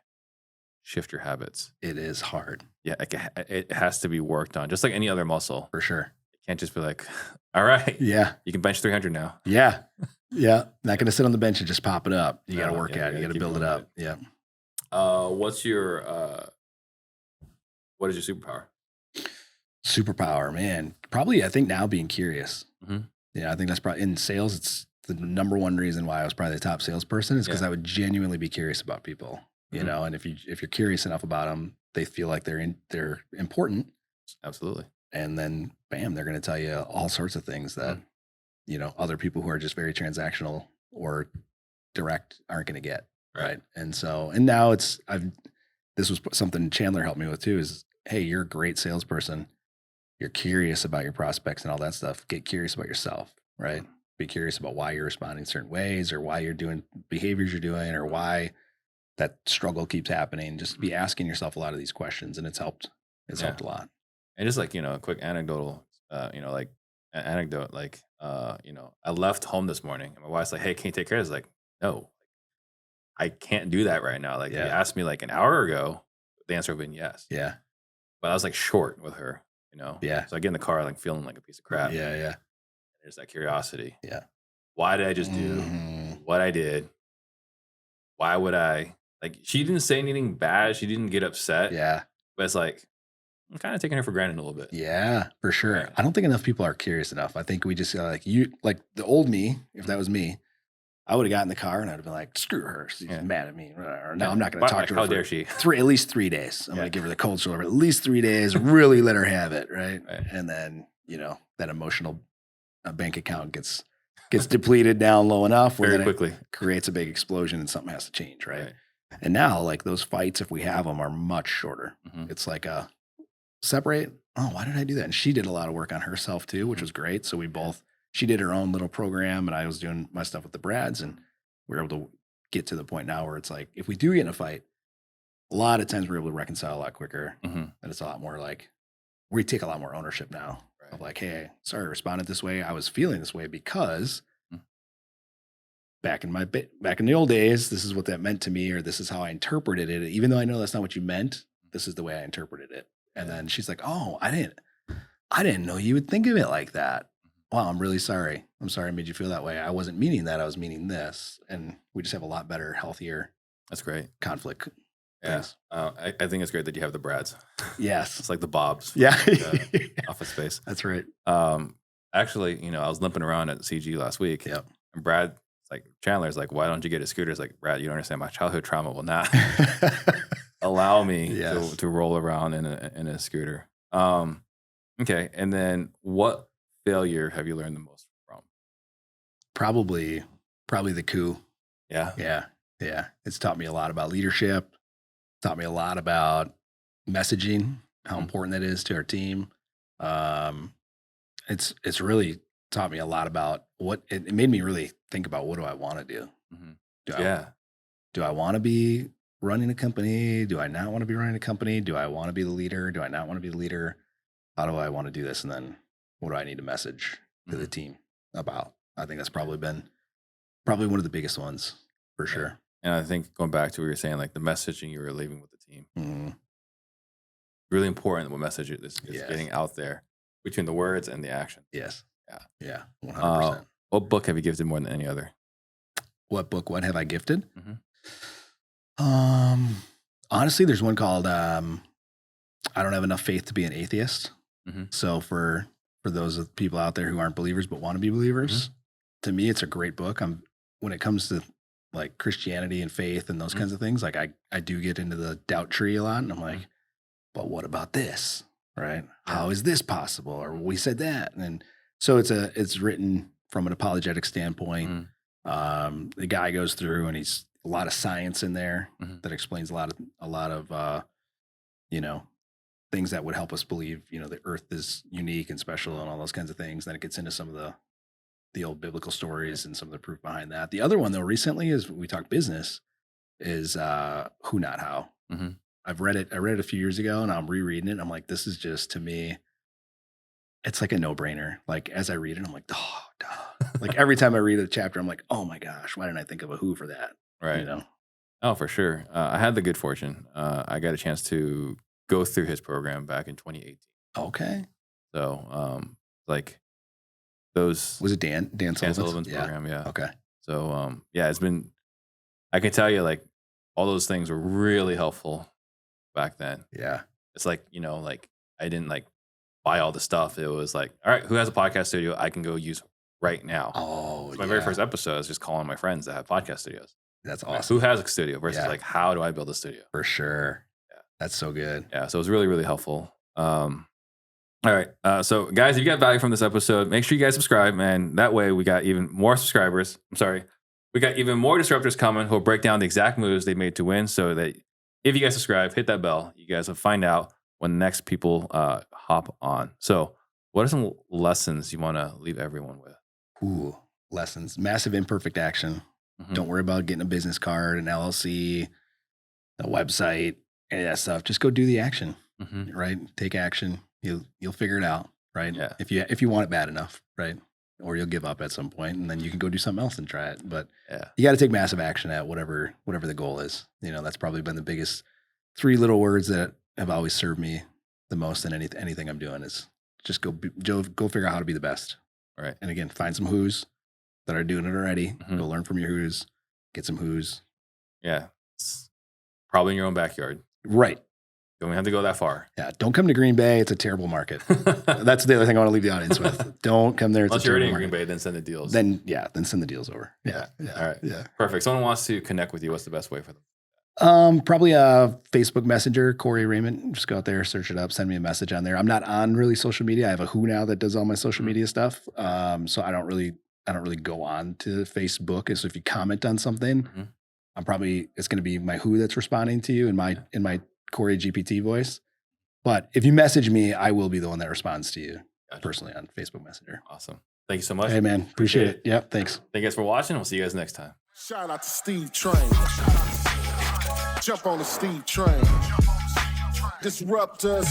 shift your habits. It is hard. Yeah, like it has to be worked on, just like any other muscle. For sure. You can't just be like, all right, yeah, you can bench 300 now. Yeah, yeah. Not going to sit on the bench and just pop it up. You got to work at it. You got to build it up. Yeah. What is your superpower? Superpower, man. Probably, I think now being curious. Mm-hmm. Yeah, I think that's probably in sales. It's the number one reason why I was probably the top salesperson is because I would genuinely be curious about people. You know, and if you're curious enough about them, they feel like they're important. Absolutely. And then, bam, they're going to tell you all sorts of things that other people who are just very transactional or direct aren't going to get. Right. And so, and now this was something Chandler helped me with too. Is hey, you're a great salesperson. You're curious about your prospects and all that stuff. Get curious about yourself. Right. Be curious about why you're responding certain ways, or why you're doing behaviors you're doing, or why that struggle keeps happening. Just be asking yourself a lot of these questions, and it's helped. It's helped a lot. And just like, a quick anecdotal, anecdote, like, I left home this morning and my wife's like, hey, can you take care of this? Like, no, I can't do that right now. Like, if you asked me like an hour ago, the answer would have been yes. Yeah. But I was like short with her, Yeah. So I get in the car, like feeling like a piece of crap. Yeah. Yeah. There's that curiosity. Yeah. Why did I just do what I did? Why would I? Like, she didn't say anything bad. She didn't get upset. Yeah. But it's like, I'm kind of taking her for granted a little bit. Yeah, for sure. Right. I don't think enough people are curious enough. I think we just like the old me, if that was me, I would have gotten in the car and I'd have been like, screw her. She's mad at me. Or no, I'm not going to talk to her. How dare she? At least 3 days. I'm going to give her the cold shoulder. At least 3 days, really let her have it. Right. And then, that emotional bank account gets depleted down low enough where very quickly it creates a big explosion and something has to change. Right. And now, like, those fights, if we have them, are much shorter. Mm-hmm. It's like separate. Oh, why did I do that? And she did a lot of work on herself too, which was great. So she did her own little program and I was doing my stuff with the Brads, and we were able to get to the point now where it's like, if we do get in a fight, a lot of times we're able to reconcile a lot quicker. Mm-hmm. And it's a lot more like, we take a lot more ownership now of like, hey, sorry I responded this way. I was feeling this way because back in the old days, this is what that meant to me, or this is how I interpreted it. Even though I know that's not what you meant, this is the way I interpreted it. And then she's like, oh, I didn't know you would think of it like that. Wow, I'm really sorry. I'm sorry I made you feel that way. I wasn't meaning that. I was meaning this. And we just have a lot better, healthier That's great. conflict. Yeah. I think it's great that you have the Brads. Yes. It's like the Bobs. Yeah. Office space. That's right. Actually, I was limping around at CG last week. Yep. And Brad, Chandler's like, why don't you get a scooter? It's like, Brad, you don't understand. My childhood trauma will not allow me to roll around in a scooter. Okay. And then what failure have you learned the most from? Probably the coup. Yeah. Yeah. It's taught me a lot about leadership. Taught me a lot about messaging, how important that is to our team. It's really taught me a lot about it made me really think about what do I want to do? Do I want to be running a company? Do I not want to be running a company? Do I want to be the leader? Do I not want to be the leader? How do I want to do this? And then what do I need to message to the team about? I think that's probably one of the biggest ones for sure. And I think going back to what you're saying, like the messaging you were leaving with the team, really important. What message is getting out there between the words and the action. Yes. Yeah. 100%. What book have you gifted more than any other? What have I gifted? Honestly, there's one called I Don't Have Enough Faith to Be an Atheist. So for those people out there who aren't believers but want to be believers, to me, it's a great book. When it comes to like Christianity and faith and those kinds of things, like I do get into the doubt tree a lot, and I'm like, but what about this? Right? How is this possible? Or we said that. And so it's written from an apologetic standpoint. The guy goes through and he's a lot of science in there that explains a lot of things that would help us believe, the earth is unique and special and all those kinds of things. Then it gets into some of the old biblical stories and some of the proof behind that. The other one though, recently, is we talk business, is Who Not How. I read it a few years ago and I'm rereading it. And I'm like, this is just, to me, it's like a no-brainer. Like as I read it, I'm like, oh, duh. Like every time I read a chapter, I'm like, oh my gosh, why didn't I think of a who for that? Right. Oh, for sure. I had the good fortune. I got a chance to go through his program back in 2018. Okay. So, those was it Dan Sullivan's program? Yeah. Okay. So, it's been. I can tell you, like all those things were really helpful back then. Yeah. It's like I didn't buy all the stuff. It was like, all right, who has a podcast studio I can go use right now? Oh, my very first episode is just calling my friends that have podcast studios. That's awesome. Who has a studio versus how do I build a studio? For sure. Yeah. That's so good. Yeah. So it was really, really helpful. All right. So guys, if you got value from this episode, make sure you guys subscribe, and that way we got even more subscribers. We got even more disruptors coming who'll break down the exact moves they made to win, so that if you guys subscribe, hit that bell, you guys will find out when the next people hop on. So what are some lessons you want to leave everyone with? Ooh, lessons. Massive imperfect action. Don't worry about getting a business card, an LLC, a website, any of that stuff. Just go do the action, right? Take action. You'll figure it out, right? Yeah. If you want it bad enough, right? Or you'll give up at some point, and then you can go do something else and try it. But you got to take massive action at whatever the goal is. That's probably been the biggest 3 little words that have always served me the most in anything I'm doing, is just go figure out how to be the best. All right. And again, find some who's that are doing it already. Go learn from your who's, get some who's. Yeah. It's probably in your own backyard. Right. Don't have to go that far. Yeah. Don't come to Green Bay. It's a terrible market. That's the other thing I want to leave the audience with. Don't come there. Unless you're already in Green Bay, then send the deals. Then send the deals over. Yeah. All right. Yeah. Perfect. Someone wants to connect with you. What's the best way for them? Probably a Facebook Messenger, Corey Reyment. Just go out there, search it up, send me a message on there. I'm not on really social media. I have a who now that does all my social media stuff. So I don't really go on to Facebook. So if you comment on something, it's going to be my who that's responding to you in my Corey GPT voice. But if you message me, I will be the one that responds to you personally on Facebook Messenger. Awesome. Thank you so much. Hey man, appreciate it. Yep. Thanks. Thank you guys for watching. We'll see you guys next time. Shout out to Steve Trang. Jump on the Steve Trang. Disruptors.